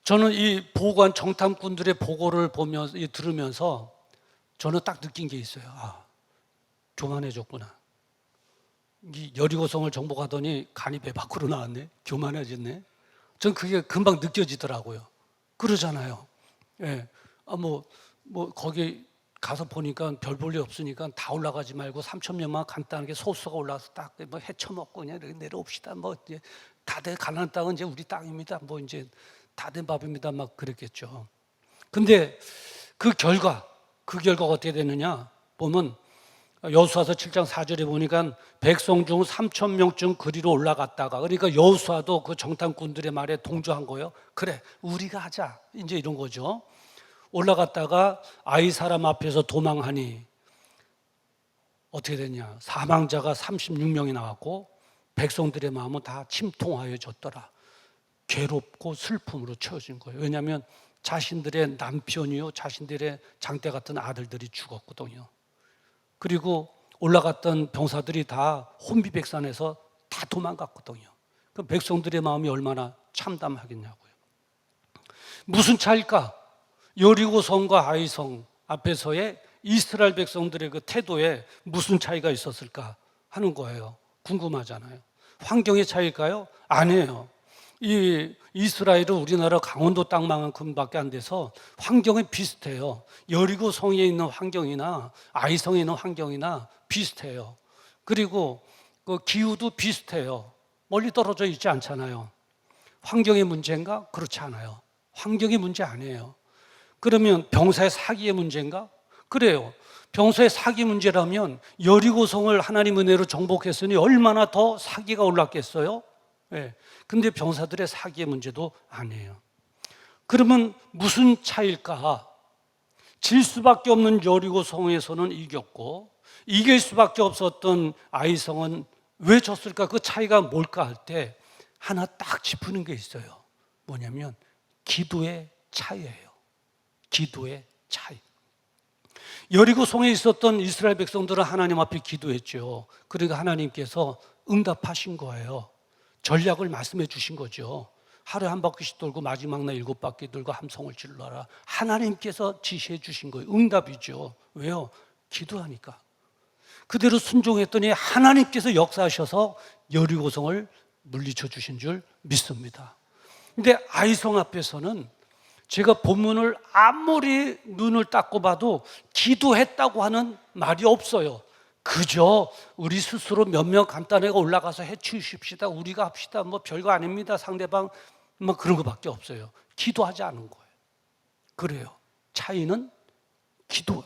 저는 이 보고한 정탐꾼들의 보고를 들으면서 저는 딱 느낀 게 있어요. 교만해졌구나. 이 여리고성을 정복하더니 간이 배 밖으로 나왔네. 교만해졌네. 전 그게 금방 느껴지더라고요. 그러잖아요. 예. 거기 가서 보니까 별 볼 일 없으니까 다 올라가지 말고 3천 명만 간단하게 소수가 올라가서 딱 헤쳐먹고 그냥 이렇게 내려옵시다. 이제 다 된 가나안 땅은 이제 우리 땅입니다. 이제 다 된 밥입니다. 막 그랬겠죠. 근데 그 결과가 어떻게 되느냐 보면 여호수아서 7장 4절에 보니까 백성 중 3천 명쯤 그리로 올라갔다가, 그러니까 여호수아도 그 정탐꾼들의 말에 동조한 거예요. 그래, 우리가 하자. 이제 이런 거죠. 올라갔다가 아이 사람 앞에서 도망하니 어떻게 됐냐? 사망자가 36명이 나왔고 백성들의 마음은 다 침통하여졌더라. 괴롭고 슬픔으로 채워진 거예요. 왜냐하면 자신들의 남편이요, 자신들의 장대 같은 아들들이 죽었거든요. 그리고 올라갔던 병사들이 다 혼비백산해서 다 도망갔거든요. 그 백성들의 마음이 얼마나 참담하겠냐고요. 무슨 차일까? 여리고성과 아이성 앞에서의 이스라엘 백성들의 그 태도에 무슨 차이가 있었을까 하는 거예요. 궁금하잖아요. 환경의 차이일까요? 아니에요. 이 이스라엘은 우리나라 강원도 땅만큼밖에 안 돼서 환경이 비슷해요. 여리고성에 있는 환경이나 아이성에 있는 환경이나 비슷해요. 그리고 그 기후도 비슷해요. 멀리 떨어져 있지 않잖아요. 환경의 문제인가? 그렇지 않아요. 환경이 문제 아니에요. 그러면 병사의 사기의 문제인가? 그래요. 병사의 사기 문제라면 여리고성을 하나님 은혜로 정복했으니 얼마나 더 사기가 올랐겠어요? 네. 근데 병사들의 사기의 문제도 아니에요. 그러면 무슨 차일까? 질 수밖에 없는 여리고성에서는 이겼고 이길 수밖에 없었던 아이성은 왜 졌을까? 그 차이가 뭘까 할 때 하나 딱 짚는 게 있어요. 뭐냐면 기도의 차이예요. 기도의 차이. 여리고성에 있었던 이스라엘 백성들은 하나님 앞에 기도했죠. 그러니까 하나님께서 응답하신 거예요. 전략을 말씀해 주신 거죠. 하루에 한 바퀴씩 돌고 마지막 날 7바퀴 돌고 함성을 질러라. 하나님께서 지시해 주신 거예요. 응답이죠. 왜요? 기도하니까. 그대로 순종했더니 하나님께서 역사하셔서 여리고성을 물리쳐 주신 줄 믿습니다. 근데 아이성 앞에서는 제가 본문을 아무리 눈을 닦고 봐도 기도했다고 하는 말이 없어요. 그저 우리 스스로 몇몇 간단하게 올라가서 해치우십시다. 우리가 합시다. 별거 아닙니다. 상대방 그런 것밖에 없어요. 기도하지 않은 거예요. 그래요. 차이는 기도.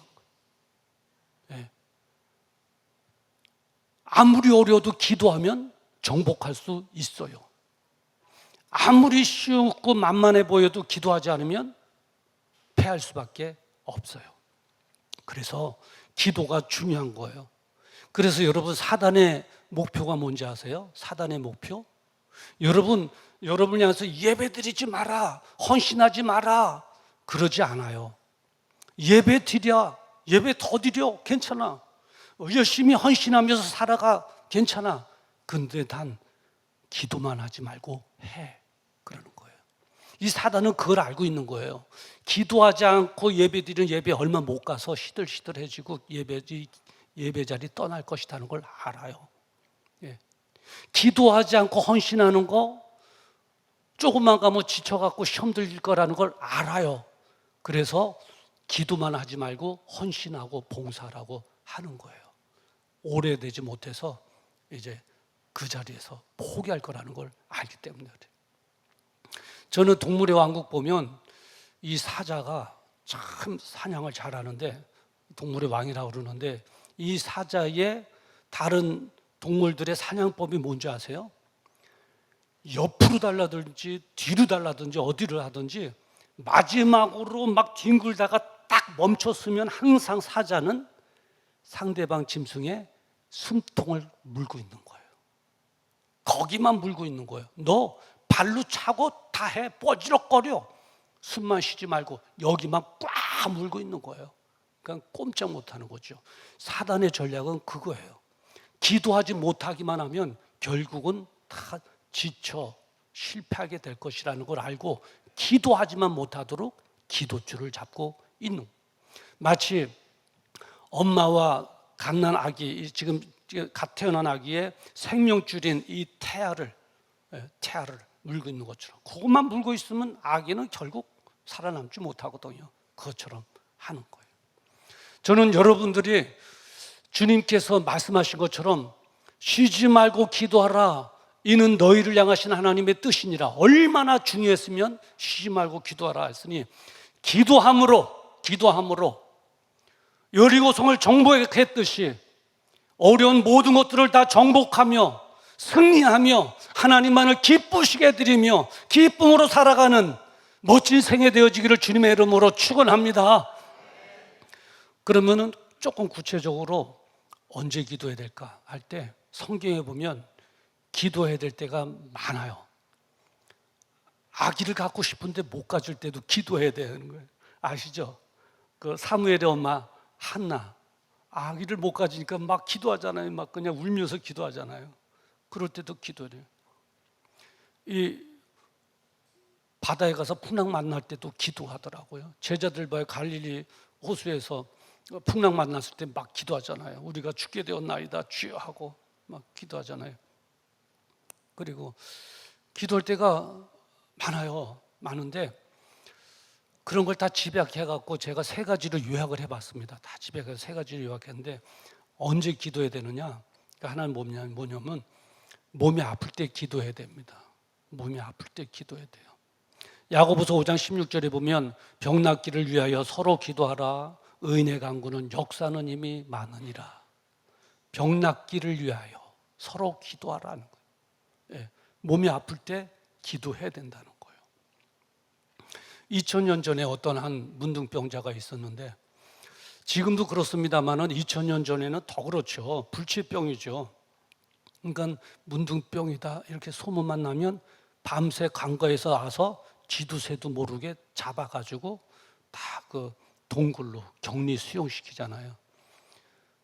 네. 아무리 어려워도 기도하면 정복할 수 있어요. 아무리 쉽고 만만해 보여도 기도하지 않으면 패할 수밖에 없어요. 그래서 기도가 중요한 거예요. 그래서 여러분, 사단의 목표가 뭔지 아세요? 사단의 목표? 여러분을 향해서 예배드리지 마라, 헌신하지 마라, 그러지 않아요. 예배 드려, 예배 더 드려, 괜찮아. 열심히 헌신하면서 살아가, 괜찮아. 근데 단 기도만 하지 말고 해, 그러는 거예요. 이 사단은 그걸 알고 있는 거예요. 기도하지 않고 예배 드리는 예배 얼마 못 가서 시들시들해지고 예배 자리 떠날 것이라는 걸 알아요. 예. 기도하지 않고 헌신하는 거 조금만 가면 지쳐갖고 시험 들릴 거라는 걸 알아요. 그래서 기도만 하지 말고 헌신하고 봉사하라고 하는 거예요. 오래되지 못해서 이제 그 자리에서 포기할 거라는 걸 알기 때문에 그래요. 저는 동물의 왕국 보면 이 사자가 참 사냥을 잘하는데, 동물의 왕이라고 그러는데, 이 사자의 다른 동물들의 사냥법이 뭔지 아세요? 옆으로 달라든지 뒤로 달라든지 어디를 하든지 마지막으로 막 뒹굴다가 딱 멈췄으면 항상 사자는 상대방 짐승의 숨통을 물고 있는 거예요. 거기만 물고 있는 거예요. 너 발로 차고 다 해, 뻐지럭거려. 숨만 쉬지 말고 여기만 꽉 물고 있는 거예요. 그러니까 꼼짝 못하는 거죠. 사단의 전략은 그거예요. 기도하지 못하기만 하면 결국은 다 지쳐 실패하게 될 것이라는 걸 알고 기도하지만 못하도록 기도줄을 잡고 있는, 마치 엄마와 갓난 아기, 지금 갓 태어난 아기의 생명줄인 이 태아를 물고 있는 것처럼, 그것만 물고 있으면 아기는 결국 살아남지 못하거든요. 그것처럼 하는 거예요. 저는 여러분들이 주님께서 말씀하신 것처럼 쉬지 말고 기도하라, 이는 너희를 향하신 하나님의 뜻이니라, 얼마나 중요했으면 쉬지 말고 기도하라 했으니, 기도함으로 여리고성을 정복했듯이 어려운 모든 것들을 다 정복하며 승리하며 하나님만을 기쁘시게 해드리며 기쁨으로 살아가는 멋진 생애 되어지기를 주님의 이름으로 축원합니다. 그러면은 조금 구체적으로 언제 기도해야 될까 할 때, 성경에 보면 기도해야 될 때가 많아요. 아기를 갖고 싶은데 못 가질 때도 기도해야 되는 거예요. 아시죠? 그 사무엘의 엄마 한나, 아기를 못 가지니까 막 기도하잖아요. 막 그냥 울면서 기도하잖아요. 그럴 때도 기도해요. 이 바다에 가서 풍랑 만날 때도 기도하더라고요. 제자들 봐요. 갈릴리 호수에서 풍랑 만났을 때 막 기도하잖아요. 우리가 죽게 되었나이다 주여 하고 막 기도하잖아요. 그리고 기도할 때가 많아요. 많은데 그런 걸 다 집약해갖고 제가 3가지를 요약을 해봤습니다. 다 집약해서 3가지를 요약했는데, 언제 기도해야 되느냐? 그러니까 하나는 뭐냐면 몸이 아플 때 기도해야 됩니다. 몸이 아플 때 기도해야 돼요. 야고보서 5장 16절에 보면 병 낫기를 위하여 서로 기도하라. 의인의 간구는 역사는 이미 많으니라. 병 낫기를 위하여 서로 기도하라는 거예요. 예, 몸이 아플 때 기도해야 된다는 거예요. 2000년 전에 어떤 한 문둥병자가 있었는데, 지금도 그렇습니다만은 2000년 전에는 더 그렇죠. 불치병이죠. 그러니까 문둥병이다 이렇게 소문만 나면 밤새 강가에서 와서 쥐두새도 모르게 잡아가지고 다 그 동굴로 격리 수용시키잖아요.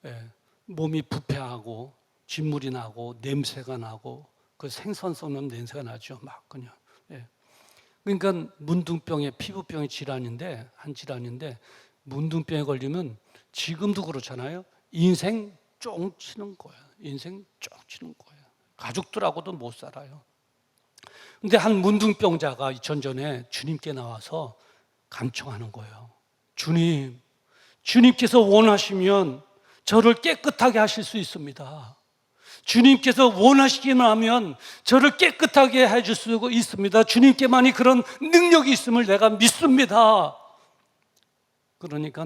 예, 몸이 부패하고 진물이 나고 냄새가 나고 그 생선성 없는 냄새가 나죠. 막 그냥. 예. 그러니까 문둥병의 피부병의 질환인데, 한 질환인데, 문둥병에 걸리면 지금도 그렇잖아요. 인생 쫑 치는 거예요. 인생 쫑 치는 거예요. 가족들하고도 못 살아요. 근데 한 문둥병자가 2000전에 주님께 나와서 간청하는 거예요. 주님, 주님께서 원하시면 저를 깨끗하게 하실 수 있습니다. 주님께서 원하시기만 하면 저를 깨끗하게 해줄 수 있습니다. 주님께만이 그런 능력이 있음을 내가 믿습니다. 그러니까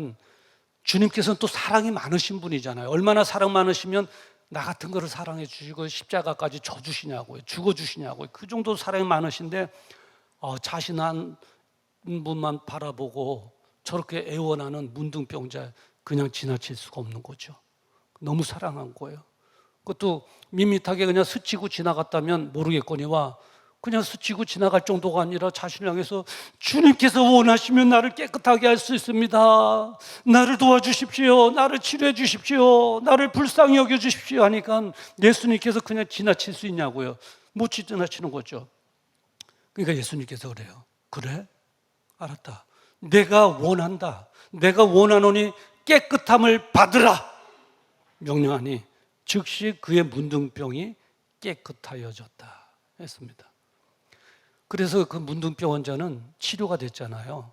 주님께서는 또 사랑이 많으신 분이잖아요. 얼마나 사랑 많으시면 나 같은 거를 사랑해 주시고 십자가까지 져주시냐고요. 죽어주시냐고요. 그 정도 사랑이 많으신데 자신 한 분만 바라보고 저렇게 애원하는 문둥병자 그냥 지나칠 수가 없는 거죠. 너무 사랑한 거예요. 그것도 밋밋하게 그냥 스치고 지나갔다면 모르겠거니와 그냥 스치고 지나갈 정도가 아니라 자신을 향해서 주님께서 원하시면 나를 깨끗하게 할 수 있습니다. 나를 도와주십시오. 나를 치료해 주십시오. 나를 불쌍히 여겨주십시오 하니까 예수님께서 그냥 지나칠 수 있냐고요. 못 지나치는 거죠. 그러니까 예수님께서 그래요. 그래? 알았다. 내가 원한다. 내가 원하노니 깨끗함을 받으라. 명령하니 즉시 그의 문둥병이 깨끗하여졌다 했습니다. 그래서 그 문둥병 환자는 치료가 됐잖아요.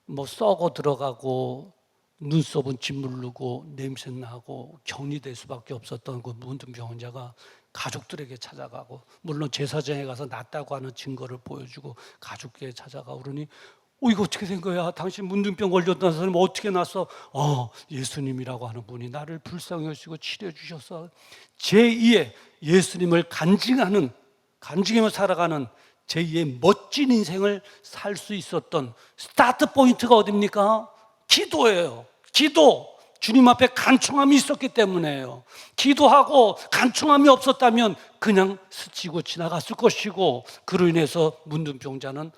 뭐 썩어 들어가고 눈썹은 짓무르고 냄새 나고 격리될 수밖에 없었던 그 문둥병 환자가 가족들에게 찾아가고, 물론 제사장에 가서 낫다고 하는 증거를 보여주고 가족에게 찾아가고 그러니 이거 어떻게 된 거야? 당신 문둥병 걸렸다는 사람이 어떻게 났어? 예수님이라고 하는 분이 나를 불쌍히 여시고 치료해 주셔서 제2의 예수님을 간증하며 살아가는 제2의 멋진 인생을 살 수 있었던 스타트 포인트가 어딥니까? 기도예요. 기도. 주님 앞에 간청함이 있었기 때문에요. 기도하고 간청함이 없었다면 그냥 스치고 지나갔을 것이고, 그로 인해서 문둥병자는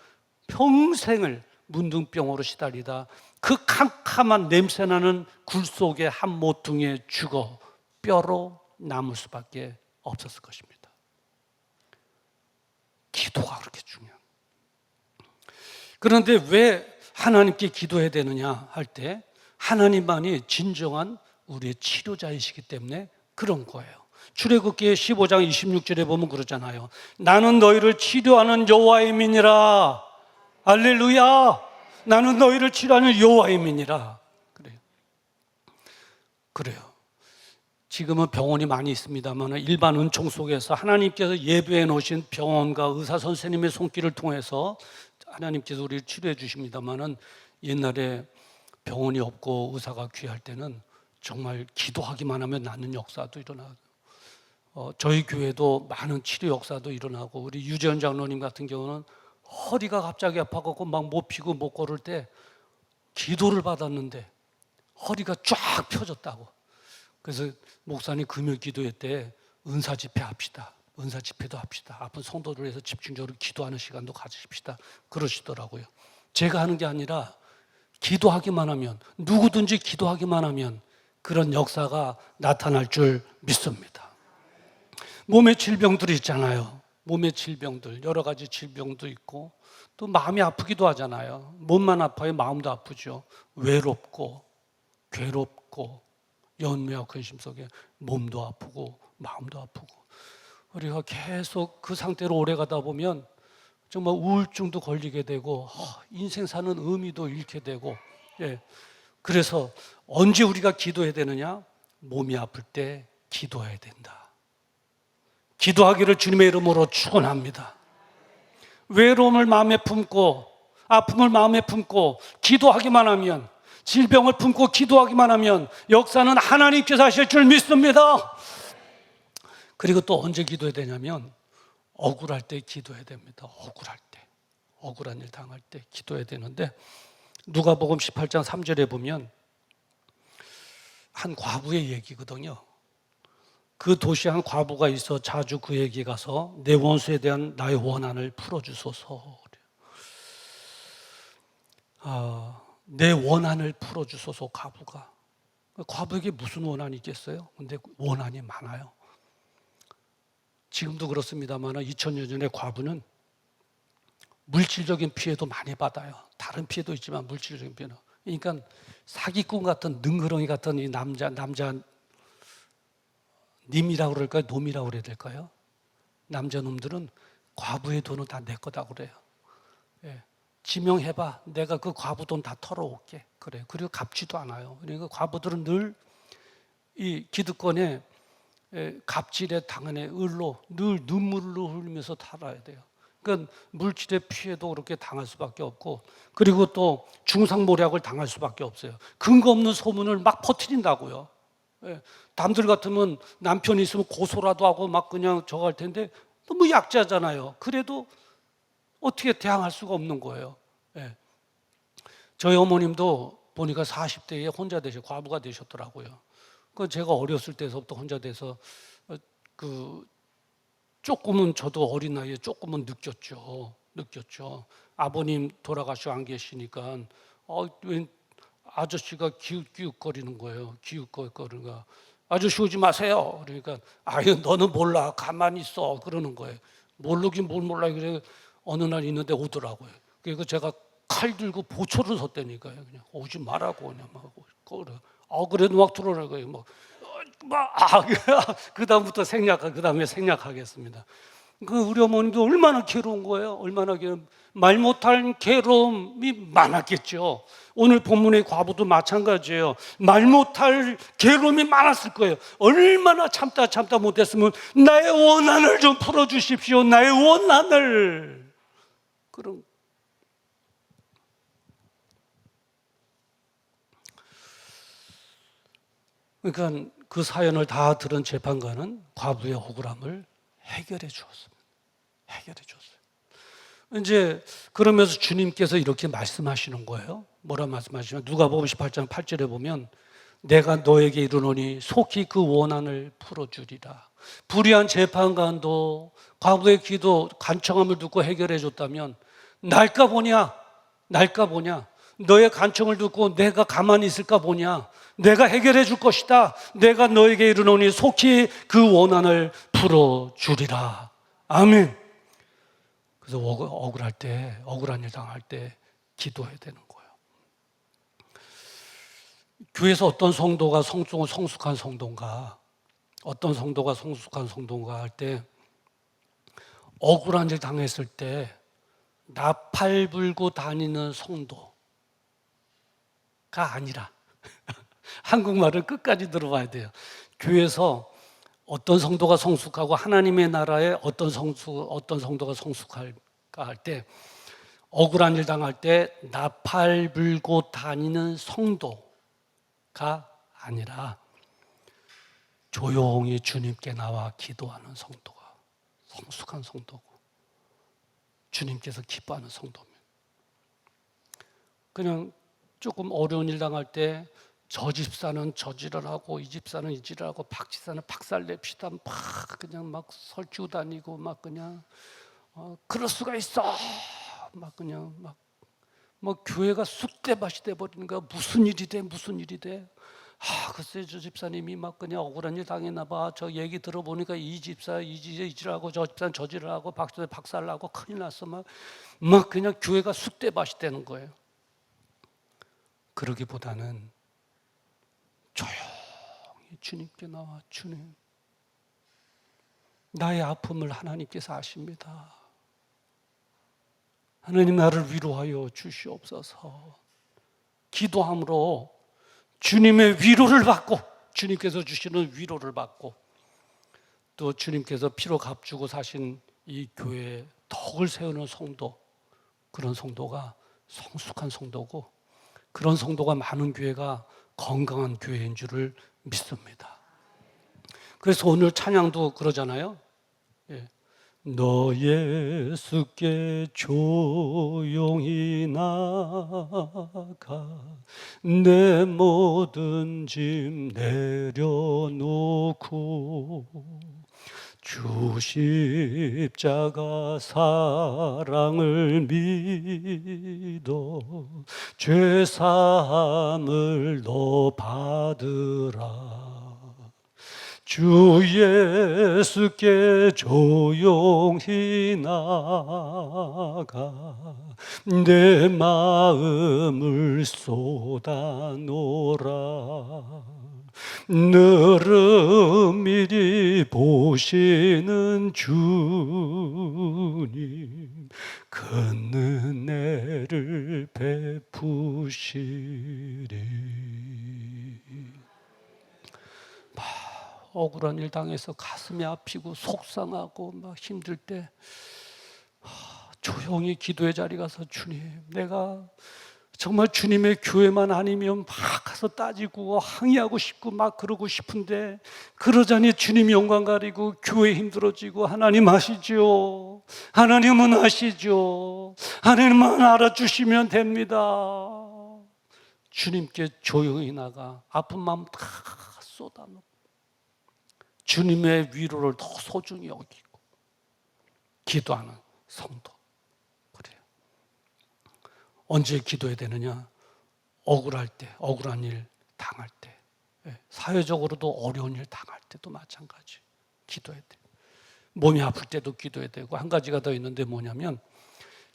평생을 문둥병으로 시달리다 그 캄캄한 냄새나는 굴 속의 한 모퉁이에 죽어 뼈로 남을 수밖에 없었을 것입니다. 기도가 그렇게 중요해요. 그런데 왜 하나님께 기도해야 되느냐 할 때, 하나님만이 진정한 우리의 치료자이시기 때문에 그런 거예요. 출애굽기 15장 26절에 보면 그러잖아요. 나는 너희를 치료하는 여호와의 민이라. 할렐루야. 나는 너희를 치료하는 여호와의 민이라. 그래요. 지금은 병원이 많이 있습니다만 일반 은총 속에서 하나님께서 예배해 놓으신 병원과 의사 선생님의 손길을 통해서 하나님께서 우리를 치료해 주십니다만, 옛날에 병원이 없고 의사가 귀할 때는 정말 기도하기만 하면 낫는 역사도 일어나고, 저희 교회도 많은 치료 역사도 일어나고, 우리 유재현 장로님 같은 경우는 허리가 갑자기 아파갖고 막 못 피고 못 걸을 때 기도를 받았는데 허리가 쫙 펴졌다고. 그래서 목사님 금요 기도회 때 은사 집회 합시다. 은사 집회도 합시다. 아픈 성도들 위해서 집중적으로 기도하는 시간도 가지십시다. 그러시더라고요. 제가 하는 게 아니라 기도하기만 하면, 누구든지 기도하기만 하면 그런 역사가 나타날 줄 믿습니다. 몸의 질병들이 있잖아요. 몸의 질병들, 여러 가지 질병도 있고 또 마음이 아프기도 하잖아요. 몸만 아파요? 마음도 아프죠. 외롭고 괴롭고 연매와 근심 속에 몸도 아프고 마음도 아프고, 우리가 계속 그 상태로 오래 가다 보면 정말 우울증도 걸리게 되고 인생 사는 의미도 잃게 되고. 그래서 언제 우리가 기도해야 되느냐? 몸이 아플 때 기도해야 된다. 기도하기를 주님의 이름으로 축원합니다. 외로움을 마음에 품고 아픔을 마음에 품고 기도하기만 하면, 질병을 품고 기도하기만 하면 역사는 하나님께서 하실 줄 믿습니다. 그리고 또 언제 기도해야 되냐면 억울할 때 기도해야 됩니다. 억울할 때, 억울한 일 당할 때 기도해야 되는데, 누가복음 18장 3절에 보면 한 과부의 얘기거든요. 그 도시에 한 과부가 있어 자주 그에게 가서 내 원수에 대한 나의 원한을 풀어주소서. 내 원한을 풀어주소서. 과부에게 무슨 원한이 있겠어요? 근데 원한이 많아요. 지금도 그렇습니다만 2000년 전에 과부는 물질적인 피해도 많이 받아요. 다른 피해도 있지만 물질적인 피해는. 그러니까 사기꾼 같은 능그렁이 같은 이 남자 님이라고 그럴까요? 놈이라고 그래야 될까요? 남자 놈들은 과부의 돈은 다 내 거다 그래요. 지명해봐. 내가 그 과부 돈 다 털어올게. 그래. 그리고 갚지도 않아요. 그러니까 과부들은 늘 이 기득권에 갑질에 당연히 을로 늘 눈물을 흘리면서 살아야 돼요. 그러니까 물질의 피해도 그렇게 당할 수밖에 없고, 그리고 또 중상모략을 당할 수밖에 없어요. 근거 없는 소문을 막 퍼뜨린다고요. 예. 남들 같으면 남편이 있으면 고소라도 하고 막 그냥 저거 할 텐데 너무 약자잖아요. 그래도 어떻게 대항할 수가 없는 거예요. 예. 저희 어머님도 보니까 40대에 혼자 과부가 되셨더라고요. 그 제가 어렸을 때서부터 혼자 돼서 그 조금은 저도 어린 나이에 조금은 느꼈죠. 아버님 돌아가시고 안 계시니까 웬 아저씨가 기웃기웃거리는 거예요. 기웃거리가 아저씨 오지 마세요. 그러니까 아유 너는 몰라 가만히 있어 그러는 거예요. 모르긴 뭘 몰라. 그래 어느 날 있는데 오더라고요. 그래서 제가 칼 들고 보초를 섰다니까요. 그냥 오지 말라고 그냥 막 그래도 막 들어오는 거예요. 그다음부터 그다음에 생략하겠습니다. 우리 어머님도 얼마나 괴로운 거예요. 말 못할 괴로움이 많았겠죠. 오늘 본문의 과부도 마찬가지예요. 말 못할 괴로움이 많았을 거예요. 얼마나 참다 못했으면 나의 원한을 좀 풀어주십시오. 나의 원한을. 그러니까 그 사연을 다 들은 재판관은 과부의 억울함을 해결해 주었습니다. 이제 그러면서 주님께서 이렇게 말씀하시는 거예요. 뭐라 말씀하시면 누가복음 18장 8절에 보면 내가 너에게 이르노니 속히 그 원한을 풀어주리라. 불의한 재판관도 과부의 기도 간청함을 듣고 해결해 줬다면 날까 보냐. 너의 간청을 듣고 내가 가만히 있을까 보냐. 내가 해결해 줄 것이다. 내가 너에게 이르노니 속히 그 원한을 풀어주리라. 아멘. 그래서 억울한 일 당할 때 기도해야 되는 거예요. 교회에서 어떤 성도가 성숙한 성도인가 할 때 억울한 일 당했을 때 나팔 불고 다니는 성도가 아니라 한국말을 끝까지 들어봐야 돼요. 교회에서 어떤 성도가 성숙하고 하나님의 나라에 어떤 성도가 성숙할까 할 때 억울한 일 당할 때 나팔 불고 다니는 성도가 아니라 조용히 주님께 나와 기도하는 성도가 성숙한 성도고 주님께서 기뻐하는 성도입니다. 그냥 조금 어려운 일 당할 때 저 집사는 저지를 하고 이 집사는 이 지를 하고 박 집사는 박살냅시다 막 그냥 막 설치고 다니고 막 그냥 그럴 수가 있어 막 그냥 막 교회가 쑥대밭이 돼버리는 거야. 무슨 일이 돼 글쎄 저 집사님이 막 그냥 억울한 일 당했나 봐. 저 얘기 들어보니까 이 집사 이 지를 하고 저 집사는 저지를 하고 박살 나고 큰일 났어 막 그냥 교회가 쑥대밭이 되는 거예요. 그러기보다는 조용히 주님께 나와 주님 나의 아픔을 하나님께서 아십니다. 하나님 나를 위로하여 주시옵소서. 기도함으로 주님의 위로를 받고 주님께서 주시는 위로를 받고 또 주님께서 피로 값주고 사신 이 교회에 덕을 세우는 성도 그런 성도가 성숙한 성도고 그런 성도가 많은 교회가 건강한 교회인 줄을 믿습니다. 그래서 오늘 찬양도 그러잖아요. 너 예수께 조용히 나가 내 모든 짐 내려놓고 주 십자가 사랑을 믿어 죄 사함을 너 받으라. 주 예수께 조용히 나가 내 마음을 쏟아놓으라. 늘음일이 보시는 주님 큰 은혜를 베푸시리. 억울한 일 당해서 가슴이 아프고 속상하고 막 힘들 때 조용히 기도의 자리 가서 주님 내가 정말 주님의 교회만 아니면 막 가서 따지고 항의하고 싶고 막 그러고 싶은데, 그러자니 주님 영광 가리고 교회 힘들어지고, 하나님 아시죠? 하나님은 아시죠? 하나님만 알아주시면 됩니다. 주님께 조용히 나가 아픈 마음 다 쏟아놓고 주님의 위로를 더 소중히 여기고 기도하는 성도. 그래요. 언제 기도해야 되느냐? 억울할 때, 억울한 일 당할 때, 사회적으로도 어려운 일 당할 때도 마찬가지 기도해야 돼. 몸이 아플 때도 기도해야 되고, 한 가지가 더 있는데 뭐냐면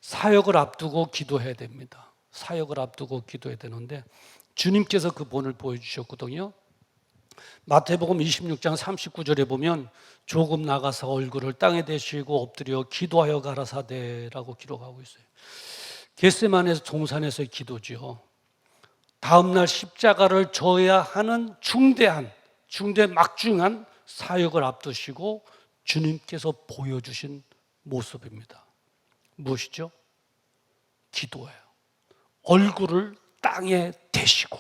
사역을 앞두고 기도해야 됩니다. 사역을 앞두고 기도해야 되는데, 주님께서 그 본을 보여주셨거든요. 마태복음 26장 39절에 보면 조금 나가서 얼굴을 땅에 대시고 엎드려 기도하여 가라사대라고 기록하고 있어요. 겟세마네에서 동산에서의 기도죠. 다음날 십자가를 져야 하는 막중한 사역을 앞두시고 주님께서 보여주신 모습입니다. 무엇이죠? 기도예요. 얼굴을 땅에 대시고,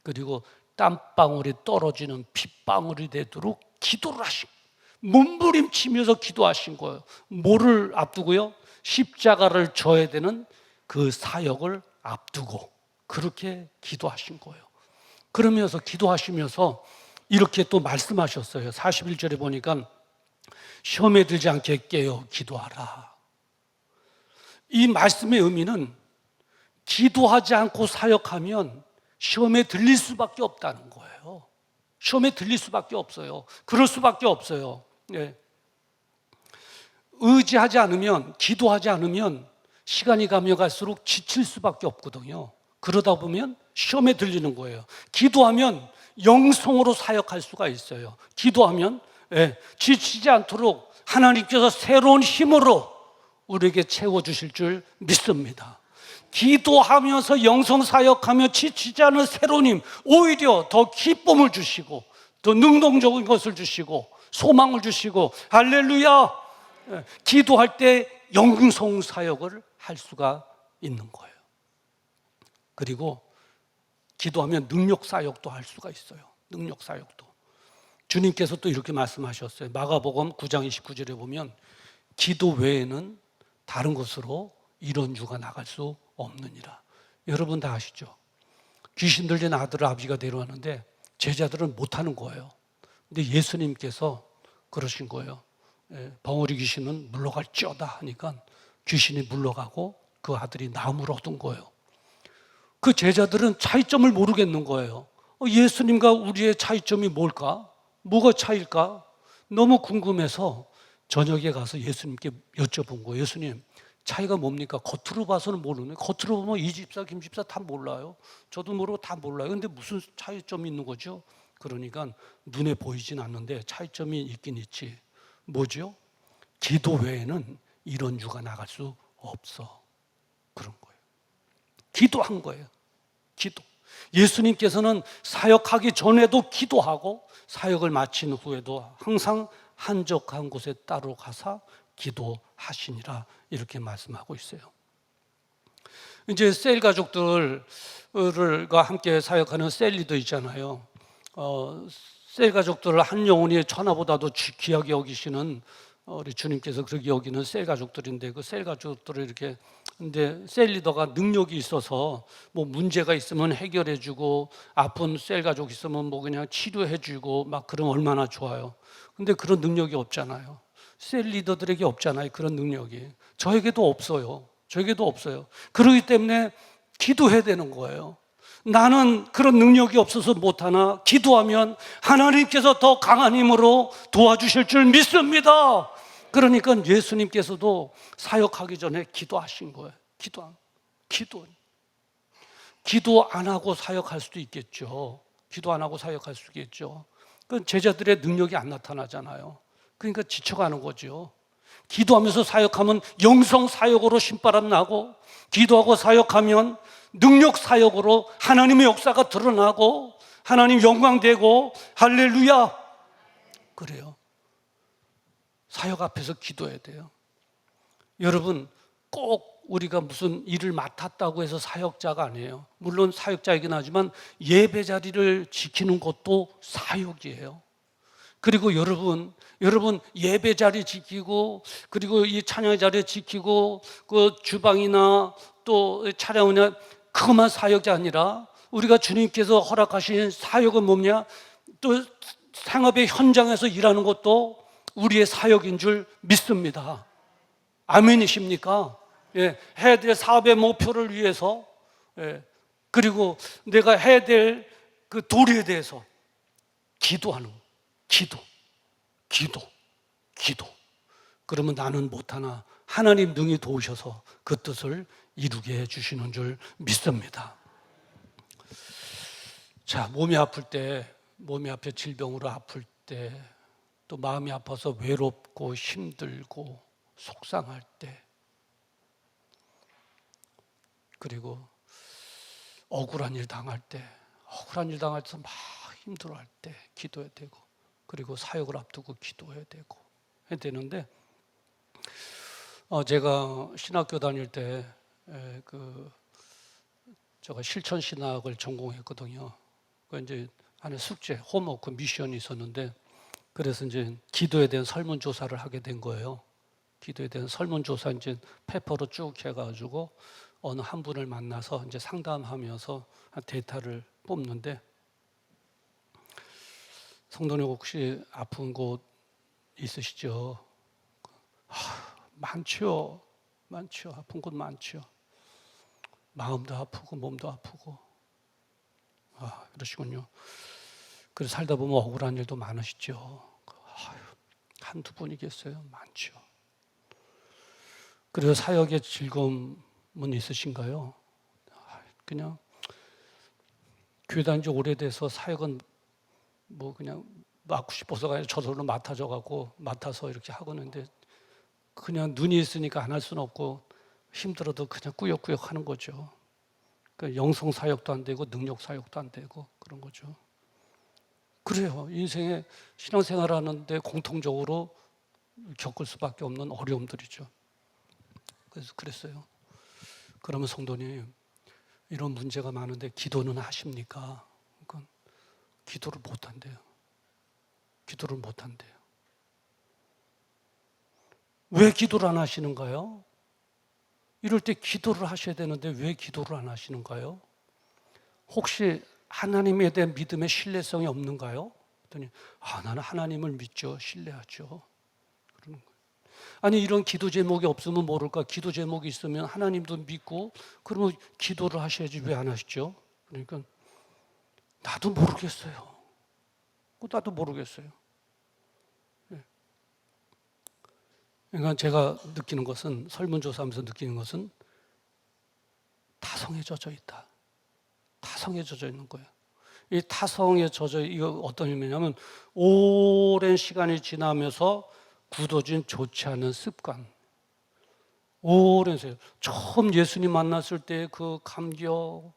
그리고 땀방울이 떨어지는 핏방울이 되도록 기도를 하시고, 몸부림치면서 기도하신 거예요. 뭐를 앞두고요? 십자가를 져야 되는 그 사역을 앞두고 그렇게 기도하신 거예요. 그러면서 기도하시면서 이렇게 또 말씀하셨어요. 41절에 보니까 시험에 들지 않게 깨어 기도하라. 이 말씀의 의미는 기도하지 않고 사역하면 시험에 들릴 수밖에 없다는 거예요. 시험에 들릴 수밖에 없어요. 그럴 수밖에 없어요. 네. 의지하지 않으면, 기도하지 않으면 시간이 가면 갈수록 지칠 수밖에 없거든요. 그러다 보면 시험에 들리는 거예요. 기도하면 영성으로 사역할 수가 있어요. 기도하면 지치지 않도록 하나님께서 새로운 힘으로 우리에게 채워주실 줄 믿습니다. 기도하면서 영성 사역하며 지치지 않은 새로운 힘, 오히려 더 기쁨을 주시고 더 능동적인 것을 주시고 소망을 주시고, 할렐루야! 기도할 때 영성 사역을 할 수가 있는 거예요. 그리고 기도하면 능력 사역도 할 수가 있어요. 능력 사역도. 주님께서 또 이렇게 말씀하셨어요. 마가복음 9장 29절에 보면 기도 외에는 다른 것으로 이런 유가 나갈 수 없느니라. 여러분 다 아시죠? 귀신 들린 아들을 아버지가 데려왔는데 제자들은 못하는 거예요. 근데 예수님께서 그러신 거예요. 벙어리 귀신은 물러갈지어다 하니까 귀신이 물러가고 그 아들이 나음을 얻은 거예요. 그 제자들은 차이점을 모르겠는 거예요. 예수님과 우리의 차이점이 뭘까? 뭐가 차일까? 너무 궁금해서 저녁에 가서 예수님께 여쭤본 거예요. 예수님, 차이가 뭡니까? 겉으로 봐서는 모르네. 겉으로 보면 이 집사, 김 집사 다 몰라요. 저도 모르고 다 몰라요. 근데 무슨 차이점이 있는 거죠? 그러니까 눈에 보이진 않는데 차이점이 있긴 있지. 뭐죠? 기도 외에는 이런 유가 나갈 수 없어. 그런 거예요. 기도한 거예요. 기도. 예수님께서는 사역하기 전에도 기도하고 사역을 마친 후에도 항상 한적한 곳에 따로 가서 기도하시니라, 이렇게 말씀하고 있어요. 이제 셀 가족들과 함께 사역하는 셀 리더 있잖아요. 셀 가족들을 한 영혼이 천하보다도 귀하게 여기시는 우리 주님께서 그렇게 여기는 셀 가족들인데, 그 셀 가족들을 이렇게, 근데 셀 리더가 능력이 있어서 뭐 문제가 있으면 해결해주고, 아픈 셀 가족 있으면 뭐 그냥 치료해주고 막, 그러면 얼마나 좋아요. 근데 그런 능력이 없잖아요. 셀 리더들에게 없잖아요. 그런 능력이. 저에게도 없어요. 저에게도 없어요. 그렇기 때문에 기도해야 되는 거예요. 나는 그런 능력이 없어서 못하나 기도하면 하나님께서 더 강한 힘으로 도와주실 줄 믿습니다. 그러니까 예수님께서도 사역하기 전에 기도하신 거예요. 기도 안 하고 사역할 수도 있겠죠. 기도 안 하고 사역할 수 있겠죠. 그 제자들의 능력이 안 나타나잖아요. 그러니까 지쳐가는 거죠. 기도하면서 사역하면 영성 사역으로 신바람 나고, 기도하고 사역하면 능력 사역으로 하나님의 역사가 드러나고 하나님 영광되고, 할렐루야. 그래요. 사역 앞에서 기도해야 돼요. 여러분 꼭 우리가 무슨 일을 맡았다고 해서 사역자가 아니에요. 물론 사역자이긴 하지만 예배 자리를 지키는 것도 사역이에요. 그리고 여러분 예배 자리 지키고, 그리고 이 찬양 자리 지키고, 그 주방이나 또 차량이나, 그것만 사역자 아니라 우리가 주님께서 허락하신 사역은 뭐냐? 또 생업의 현장에서 일하는 것도 우리의 사역인 줄 믿습니다. 아멘이십니까? 예, 해야 될 사업의 목표를 위해서, 예, 그리고 내가 해야 될 그 도리에 대해서 기도하는 거. 기도. 그러면 나는 못하나 하나님 능히 도우셔서 그 뜻을 이루게 해주시는 줄 믿습니다. 자, 몸이 아플 때, 몸이 아파 질병으로 아플 때, 또 마음이 아파서 외롭고 힘들고 속상할 때, 그리고 억울한 일 당할 때서 막 힘들어할 때 기도해야 되고, 그리고 사역을 앞두고 기도해야 되는데, 제가 신학교 다닐 때 제가 실천 신학을 전공했거든요. 그 이제 안에 숙제, 홈워크, 미션이 있었는데, 그래서 이제 기도에 대한 설문조사를 하게 된 거예요. 기도에 대한 설문조사 이제 페퍼로 쭉 해가지고 어느 한 분을 만나서 이제 상담하면서 데이터를 뽑는데, 성도님 혹시 아픈 곳 있으시죠? 많죠. 아픈 곳 많죠. 마음도 아프고 몸도 아프고. 그러시군요. 그래서 살다 보면 억울한 일도 많으시죠. 한두 분이겠어요? 많죠. 그래서 사역의 즐거움은 있으신가요? 그냥 교회 다닌 지 오래돼서 사역은 뭐 그냥 맡고 싶어서가 아니라 저절로 맡아서 이렇게 하고 있는데, 그냥 눈이 있으니까 안 할 수는 없고 힘들어도 그냥 꾸역꾸역 하는 거죠. 그러니까 영성 사역도 안 되고 능력 사역도 안 되고 그런 거죠. 그래요. 인생에 신앙생활 하는데 공통적으로 겪을 수밖에 없는 어려움들이죠. 그래서 그랬어요. 그러면 성도님, 이런 문제가 많은데 기도는 하십니까? 그러니까 기도를 못 한대요. 왜 기도를 안 하시는가요? 이럴 때 기도를 하셔야 되는데 왜 기도를 안 하시는가요? 혹시 하나님에 대한 믿음의 신뢰성이 없는가요? 그랬더니 나는 하나님을 믿죠. 신뢰하죠. 그러는 거예요. 아니, 이런 기도 제목이 없으면 모를까? 기도 제목이 있으면 하나님도 믿고 그러면 기도를 하셔야지 왜 안 하시죠? 그러니까 나도 모르겠어요. 그러니까 제가 느끼는 것은, 설문조사하면서 느끼는 것은 타성에 젖어 있다. 타성에 젖어 있는 거예요. 이 타성에 이거 어떤 의미냐면, 오랜 시간이 지나면서 굳어진 좋지 않은 습관. 오랜 세월. 처음 예수님 만났을 때 그 감격,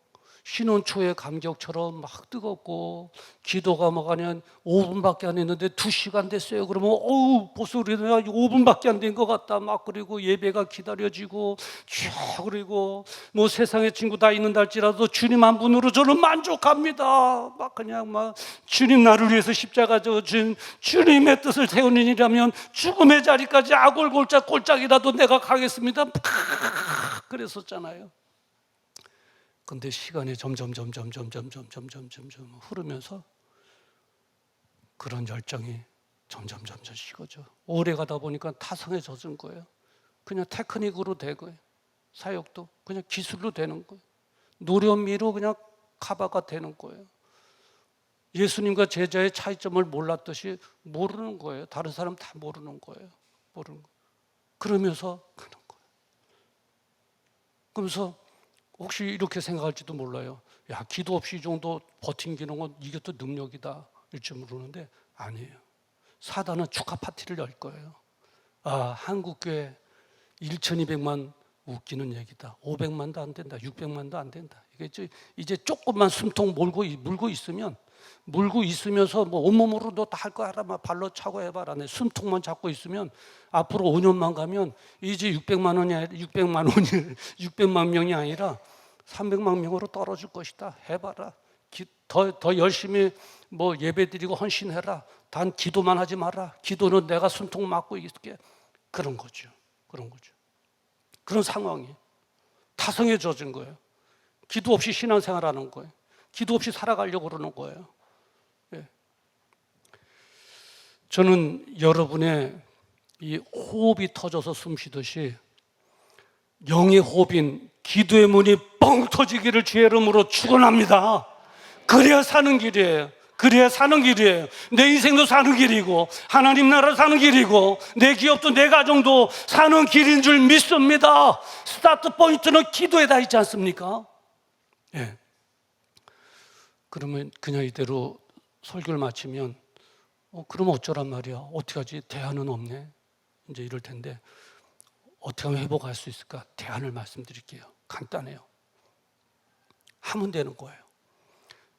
신혼 초의 감격처럼 막 뜨겁고, 기도가 막 아니면 5분밖에 안 했는데 2시간 됐어요. 그러면 벌써 우리는 5분밖에 안 된 것 같다. 막, 그리고 예배가 기다려지고, 그리고 뭐 세상에 친구 다 있는다 할지라도 주님 한 분으로 저는 만족합니다. 막 그냥 막 주님 나를 위해서 십자가 져준 주님의 뜻을 세우는 일이라면 죽음의 자리까지 꼴짝이라도 내가 가겠습니다. 그랬었잖아요. 근데 시간이 점점 흐르면서 그런 열정이 점점 식어져. 오래 가다 보니까 타성에 젖은 거예요. 그냥 테크닉으로 되고, 사역도 그냥 기술로 되는 거예요. 노련미로 그냥 카바가 되는 거예요. 예수님과 제자의 차이점을 몰랐듯이 모르는 거예요. 다른 사람 다 모르는 거예요. 그러면서 가는 거예요. 그러면서 혹시 이렇게 생각할지도 몰라요. 기도 없이 이 정도 버틴기는 건 이게 또 능력이다 일지 모르는데, 아니에요. 사단은 축하 파티를 열 거예요. 한국교회 1,200만 웃기는 얘기다. 500만도 안 된다. 600만도 안 된다. 이게 이제 조금만 숨통 물고 있으면 물고 있으면서 뭐 온몸으로 너 다 할 거 알아, 막 발로 차고 해봐라. 내 숨통만 잡고 있으면 앞으로 5년만 가면 이제 600만 원이 아니라 600만 명이 아니라 300만 명으로 떨어질 것이다. 해봐라. 더 열심히 뭐 예배드리고 헌신해라. 단 기도만 하지 마라. 기도는 내가 숨통 막고 있을게. 그런 거죠. 그런 상황이 타성에 젖은 거예요. 기도 없이 신앙생활하는 거예요. 기도 없이 살아가려고 그러는 거예요. 예. 저는 여러분의 이 호흡이 터져서 숨쉬듯이 영의 호흡인 기도의 문이 뻥 터지기를 주의 이름으로 축원합니다. 그래야 사는 길이에요. 내 인생도 사는 길이고 하나님 나라 사는 길이고 내 기업도 내 가정도 사는 길인 줄 믿습니다. 스타트 포인트는 기도에 다 있지 않습니까? 예. 그러면 그냥 이대로 설교를 마치면 그럼 어쩌란 말이야. 어떻게 하지? 대안은 없네. 이제 이럴 텐데 어떻게 하면 회복할 수 있을까? 대안을 말씀드릴게요. 간단해요. 하면 되는 거예요.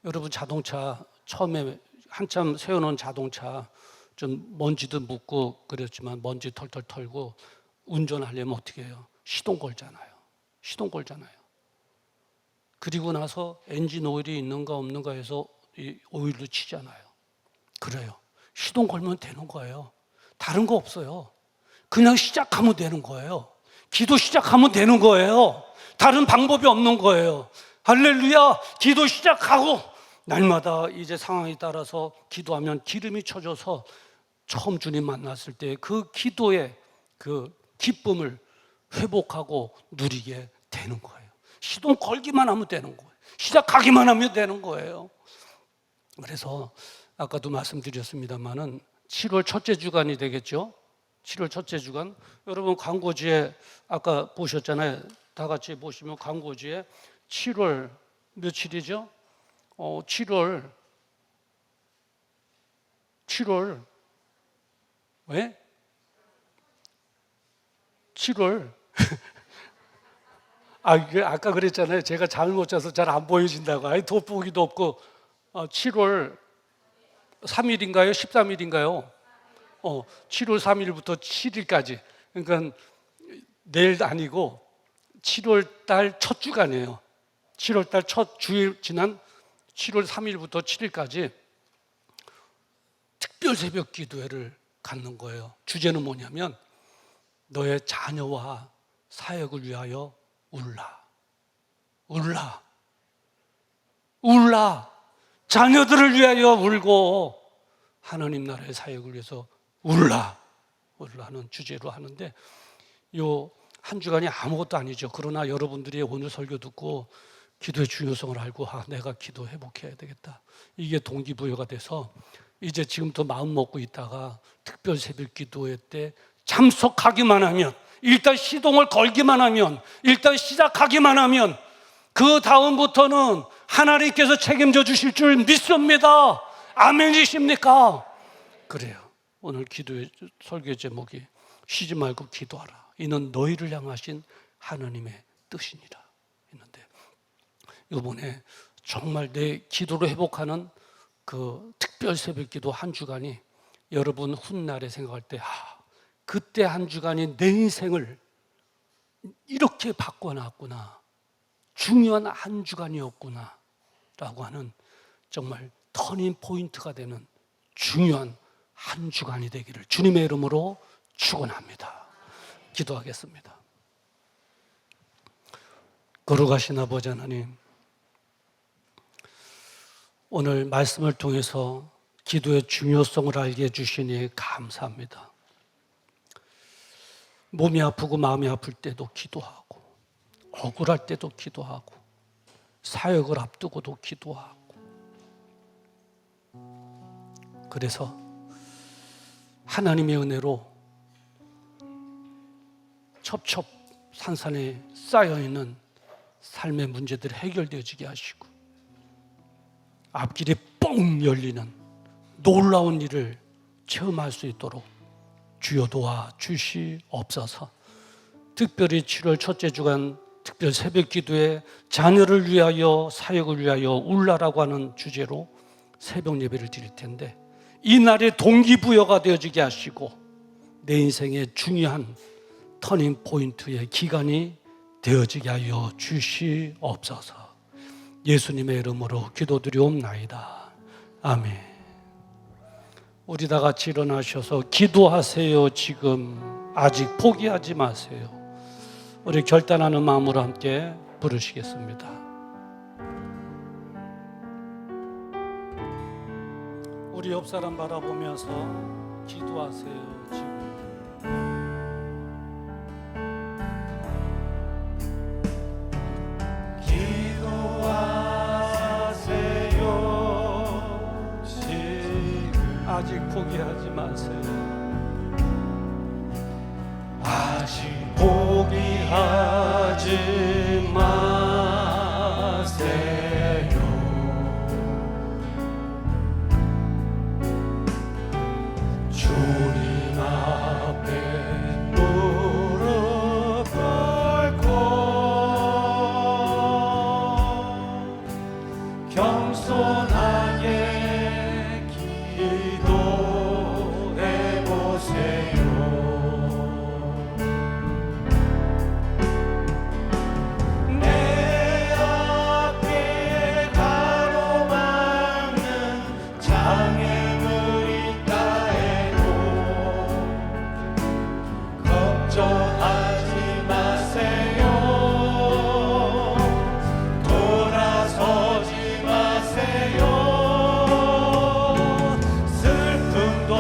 여러분 자동차 처음에 한참 세워놓은 자동차 좀 먼지도 묻고 그랬지만 먼지 털털 털고 운전하려면 어떻게 해요? 시동 걸잖아요. 그리고 나서 엔진 오일이 있는가 없는가 해서 이 오일도 치잖아요. 그래요. 시동 걸면 되는 거예요. 다른 거 없어요. 그냥 시작하면 되는 거예요. 기도 시작하면 되는 거예요. 다른 방법이 없는 거예요. 할렐루야. 기도 시작하고 날마다 이제 상황에 따라서 기도하면 기름이 쳐져서 처음 주님 만났을 때 그 기도의 그 기쁨을 회복하고 누리게 되는 거예요. 시동 걸기만 하면 되는 거예요. 시작하기만 하면 되는 거예요. 그래서 아까도 말씀드렸습니다마는 7월 첫째 주간이 되겠죠. 7월 첫째 주간. 여러분 광고지에 아까 보셨잖아요. 다 같이 보시면 광고지에 7월 며칠이죠? 7월 왜? 7월 아까 그랬잖아요. 제가 잠을 못 자서 잘 안 보여진다고. 돋보기도 없고 7월 3일인가요? 13일인가요? 7월 3일부터 7일까지. 그러니까 내일 아니고 7월 달 첫 주간이에요. 7월 달 첫 주일 지난 7월 3일부터 7일까지 특별 새벽 기도회를 갖는 거예요. 주제는 뭐냐면 너의 자녀와 사역을 위하여 울라. 자녀들을 위하여 울고 하나님 나라의 사역을 위해서 울라는 주제로 하는데 요 한 주간이 아무것도 아니죠. 그러나 여러분들이 오늘 설교 듣고 기도의 중요성을 알고 내가 기도 회복해야 되겠다. 이게 동기부여가 돼서 이제 지금부터 마음 먹고 있다가 특별 새벽 기도회 때 참석하기만 하면 일단 시동을 걸기만 하면 일단 시작하기만 하면 그 다음부터는 하나님께서 책임져 주실 줄 믿습니다. 아멘이십니까? 그래요. 오늘 기도의 설교 제목이 쉬지 말고 기도하라. 이는 너희를 향하신 하나님의 뜻이니라 했는데 이번에 정말 내 기도를 회복하는 그 특별 새벽 기도 한 주간이 여러분 훗날에 생각할 때 그때 한 주간이 내 인생을 이렇게 바꿔놨구나. 중요한 한 주간이었구나 라고 하는 정말 터닝 포인트가 되는 중요한 한 주간이 되기를 주님의 이름으로 축원합니다. 기도하겠습니다. 거룩하신 아버지 하나님, 오늘 말씀을 통해서 기도의 중요성을 알게 해주시니 감사합니다. 몸이 아프고 마음이 아플 때도 기도하고 억울할 때도 기도하고 사역을 앞두고도 기도하고 그래서 하나님의 은혜로 첩첩산산에 쌓여있는 삶의 문제들이 해결되어지게 하시고 앞길이 뻥 열리는 놀라운 일을 체험할 수 있도록 주여 도와 주시옵소서. 특별히 7월 첫째 주간 특별 새벽 기도에 자녀를 위하여 사역을 위하여 울라라고 하는 주제로 새벽 예배를 드릴 텐데 이 날에 동기부여가 되어지게 하시고 내 인생의 중요한 터닝 포인트의 기간이 되어지게 하여 주시옵소서. 예수님의 이름으로 기도드리옵나이다. 아멘. 우리 다 같이 일어나셔서 기도하세요. 지금 아직 포기하지 마세요. 우리 결단하는 마음으로 함께 부르시겠습니다. 우리 옆 사람 바라보면서 기도하세요. 지금 기도하세요. 지금 아직 포기하지 마세요. 아직 포기하지 마세요. 주님 앞에 무릎 꿇고 겸손하게 기도해 보세요. 내 앞에 가로막는 장애물이 있다 해도 걱정하지 마세요. 돌아서지 마세요. 슬픔도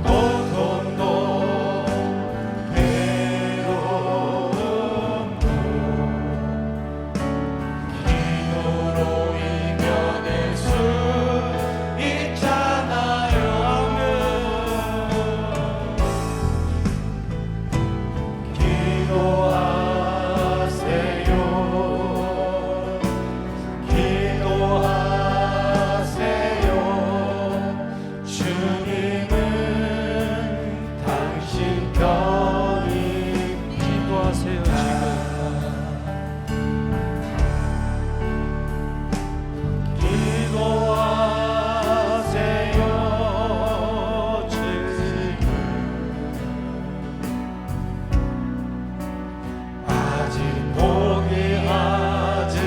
고통도 괴로움도 기도로 이겨낼 수 있잖아요. 기도하세요. 주님은 당신 편입니다. 기도하세요. 지금 기도하세요. 지금 아직 포기하지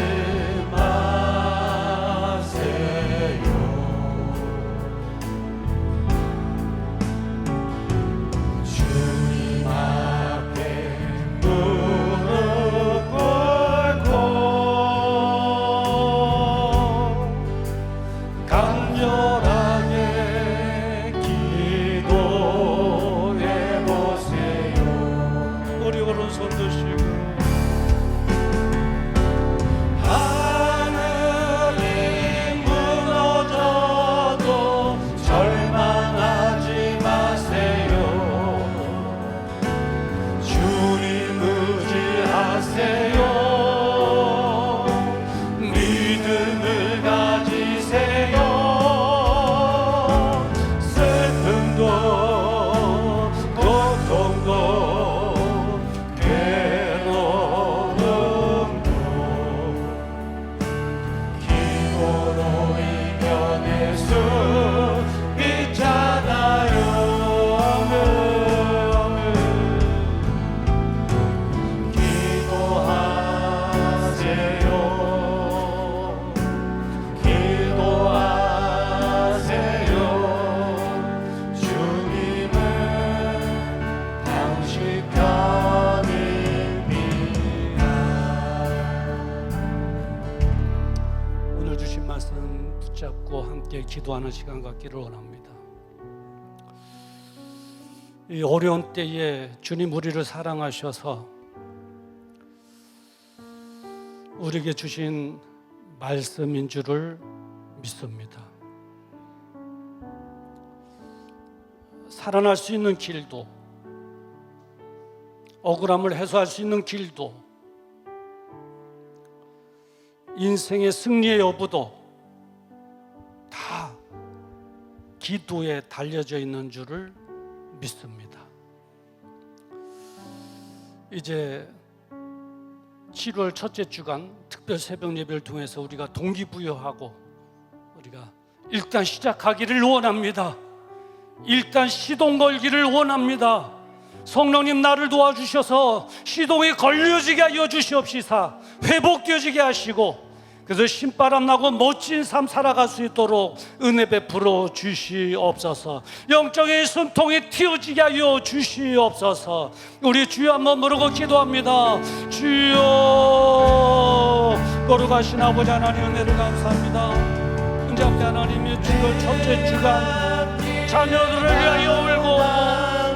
마세요. 주님 앞에 무릎 꿇고 간절하게 기도해 보세요. 우리 오른손 드시고 하늘이 무너져도 절망하지 마세요. 주님 의지하세요. 믿음을 가지세요. 슬픔도 고통도 괴로움도 기도로 이겨낼 수 있잖아요. 기도하세요. 기도하세요. 주님은 당신 편입니다. 오늘 주신 말씀 붙잡고 함께 기도하는 시간 갖기를 원합니다. 이 어려운 때에 주님 우리를 사랑하셔서 우리에게 주신 말씀인 줄을 믿습니다. 살아날 수 있는 길도, 억울함을 해소할 수 있는 길도, 인생의 승리의 여부도 다 기도에 달려져 있는 줄을 믿습니다. 이제 7월 첫째 주간 특별 새벽 예배를 통해서 우리가 동기부여하고 우리가 일단 시작하기를 원합니다. 일단 시동 걸기를 원합니다. 성령님 나를 도와주셔서 시동이 걸려지게 하여 주시옵시사 회복되어지게 하시고, 그래서 신바람 나고 멋진 삶 살아갈 수 있도록 은혜 베풀어 주시옵소서. 영적인 숨통이 튀어지게 하여 주시옵소서. 우리 주여 한번 부르고 기도합니다. 주여, 거룩하신 아버지 하나님 은혜를 감사합니다. 은혜 아버지 하나님의 주여 첫째 주간 자녀들을 위하여 울고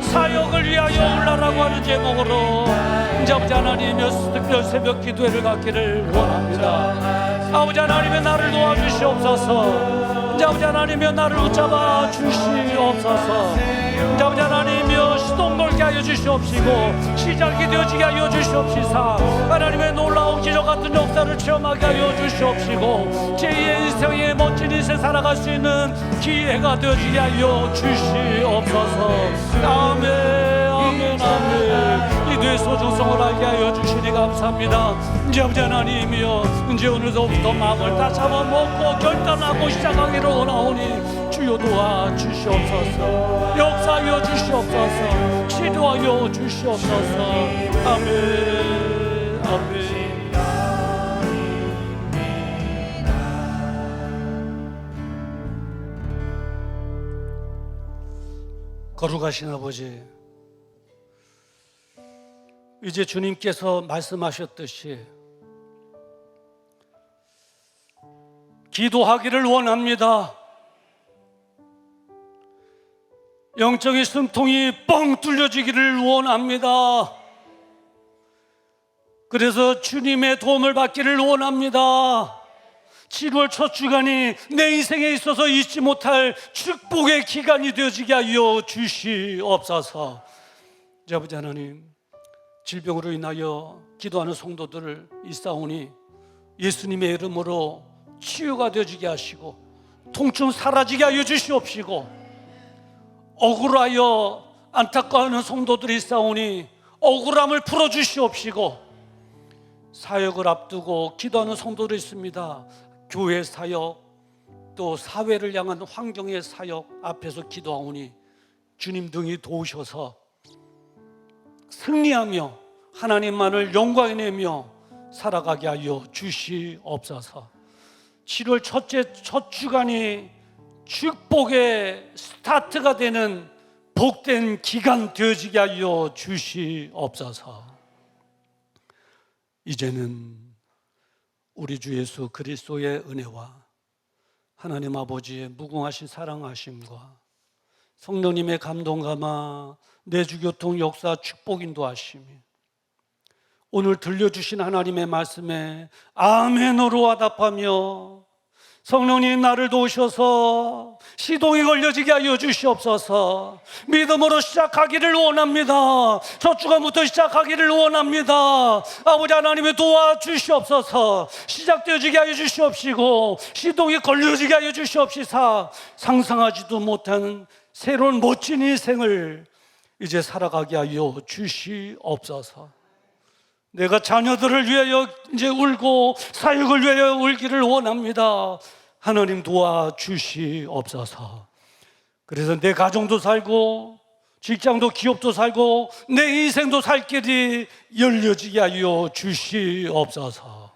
사역을 위하여 울라라고 하는 제목으로 은혜 아버지 하나님의 특별 새벽 기도회를 갖기를 원합니다. 아버지 하나님의 나를 도와주시옵소서. 은혜 아버지 하나님의 나를 붙잡아 주시옵소서. 은혜 아버지 하나님의 시동 걸게 하여 주시옵시고 시작이 되어지게 하여 주시옵시사 하나님의 놀라운 기적 같은 역사를 체험하게 하여 주시옵시고 제2의 인생의 멋진 인생 살아갈 수 있는 기회가 되어지게 하여 주시옵소서. 아멘 아멘 아멘. 기도의 소중성을 알게 하여 주시니 감사합니다. 이제 아버지 하나님이여, 이제 오늘부터 마음을 다 잡아먹고 결단하고 시작하기를 원하오니 주여 도와주시옵소서. 역사하여 주시옵소서. 치료하여 주시옵소서. 아멘 아멘. 거룩하신 아버지, 이제 주님께서 말씀하셨듯이 기도하기를 원합니다. 영적인 숨통이 뻥 뚫려지기를 원합니다. 그래서 주님의 도움을 받기를 원합니다. 7월 첫 주간이 내 인생에 있어서 잊지 못할 축복의 기간이 되어지게 하여 주시옵소서. 아버지 하나님, 질병으로 인하여 기도하는 성도들을 있사오니 예수님의 이름으로 치유가 되어지게 하시고 통증 사라지게 하여 주시옵시고, 억울하여 안타까워하는 성도들이 있사오니 억울함을 풀어주시옵시고, 사역을 앞두고 기도하는 성도들이 있습니다. 교회 사역 또 사회를 향한 환경의 사역 앞에서 기도하오니 주님 등이 도우셔서 승리하며 하나님만을 영광에 내며 살아가게 하여 주시옵소서. 7월 첫 주간이 축복의 스타트가 되는 복된 기간 되어지게 하여 주시옵소서. 이제는 우리 주 예수 그리스도의 은혜와 하나님 아버지의 무궁하신 사랑하심과 성령님의 감동감화 내주교통 역사 축복 인도하심이 오늘 들려주신 하나님의 말씀에 아멘으로 화답하며 성령님 나를 도우셔서 시동이 걸려지게 하여 주시옵소서. 믿음으로 시작하기를 원합니다. 첫 주간부터 시작하기를 원합니다. 아버지 하나님의 도와주시옵소서. 시작되어지게 하여 주시옵시고 시동이 걸려지게 하여 주시옵시사 상상하지도 못한 새로운 멋진 인생을 이제 살아가게 하여 주시옵소서. 내가 자녀들을 위하여 이제 울고 사역을 위하여 울기를 원합니다. 하나님 도와주시옵소서. 그래서 내 가정도 살고 직장도 기업도 살고 내 인생도 살 길이 열려지게 하여 주시옵소서.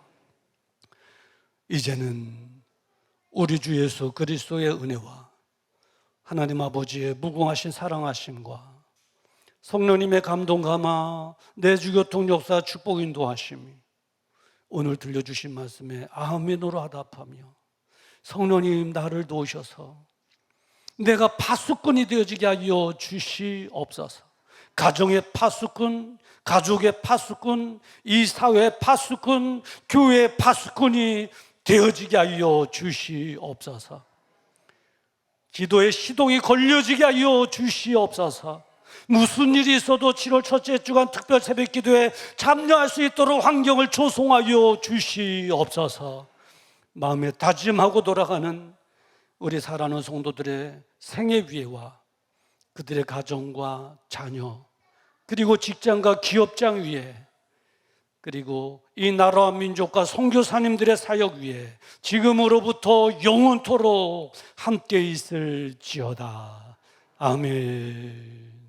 이제는 우리 주 예수 그리스도의 은혜와 하나님 아버지의 무궁하신 사랑하심과 성령님의 감동감화 내주교통 역사 축복 인도하심이 오늘 들려주신 말씀에 아멘으로 화답하며 성령님 나를 도우셔서 내가 파수꾼이 되어지게 하여 주시옵소서. 가정의 파수꾼, 가족의 파수꾼, 이 사회의 파수꾼, 교회의 파수꾼이 되어지게 하여 주시옵소서. 기도의 시동이 걸려지게 하여 주시옵소서. 무슨 일이 있어도 7월 첫째 주간 특별 새벽 기도에 참여할 수 있도록 환경을 조성하여 주시옵소서. 마음에 다짐하고 돌아가는 우리 사랑하는 성도들의 생애 위에와 그들의 가정과 자녀 그리고 직장과 기업장 위에 그리고 이 나라와 민족과 선교사님들의 사역 위에 지금으로부터 영원토록 함께 있을지어다. 아멘.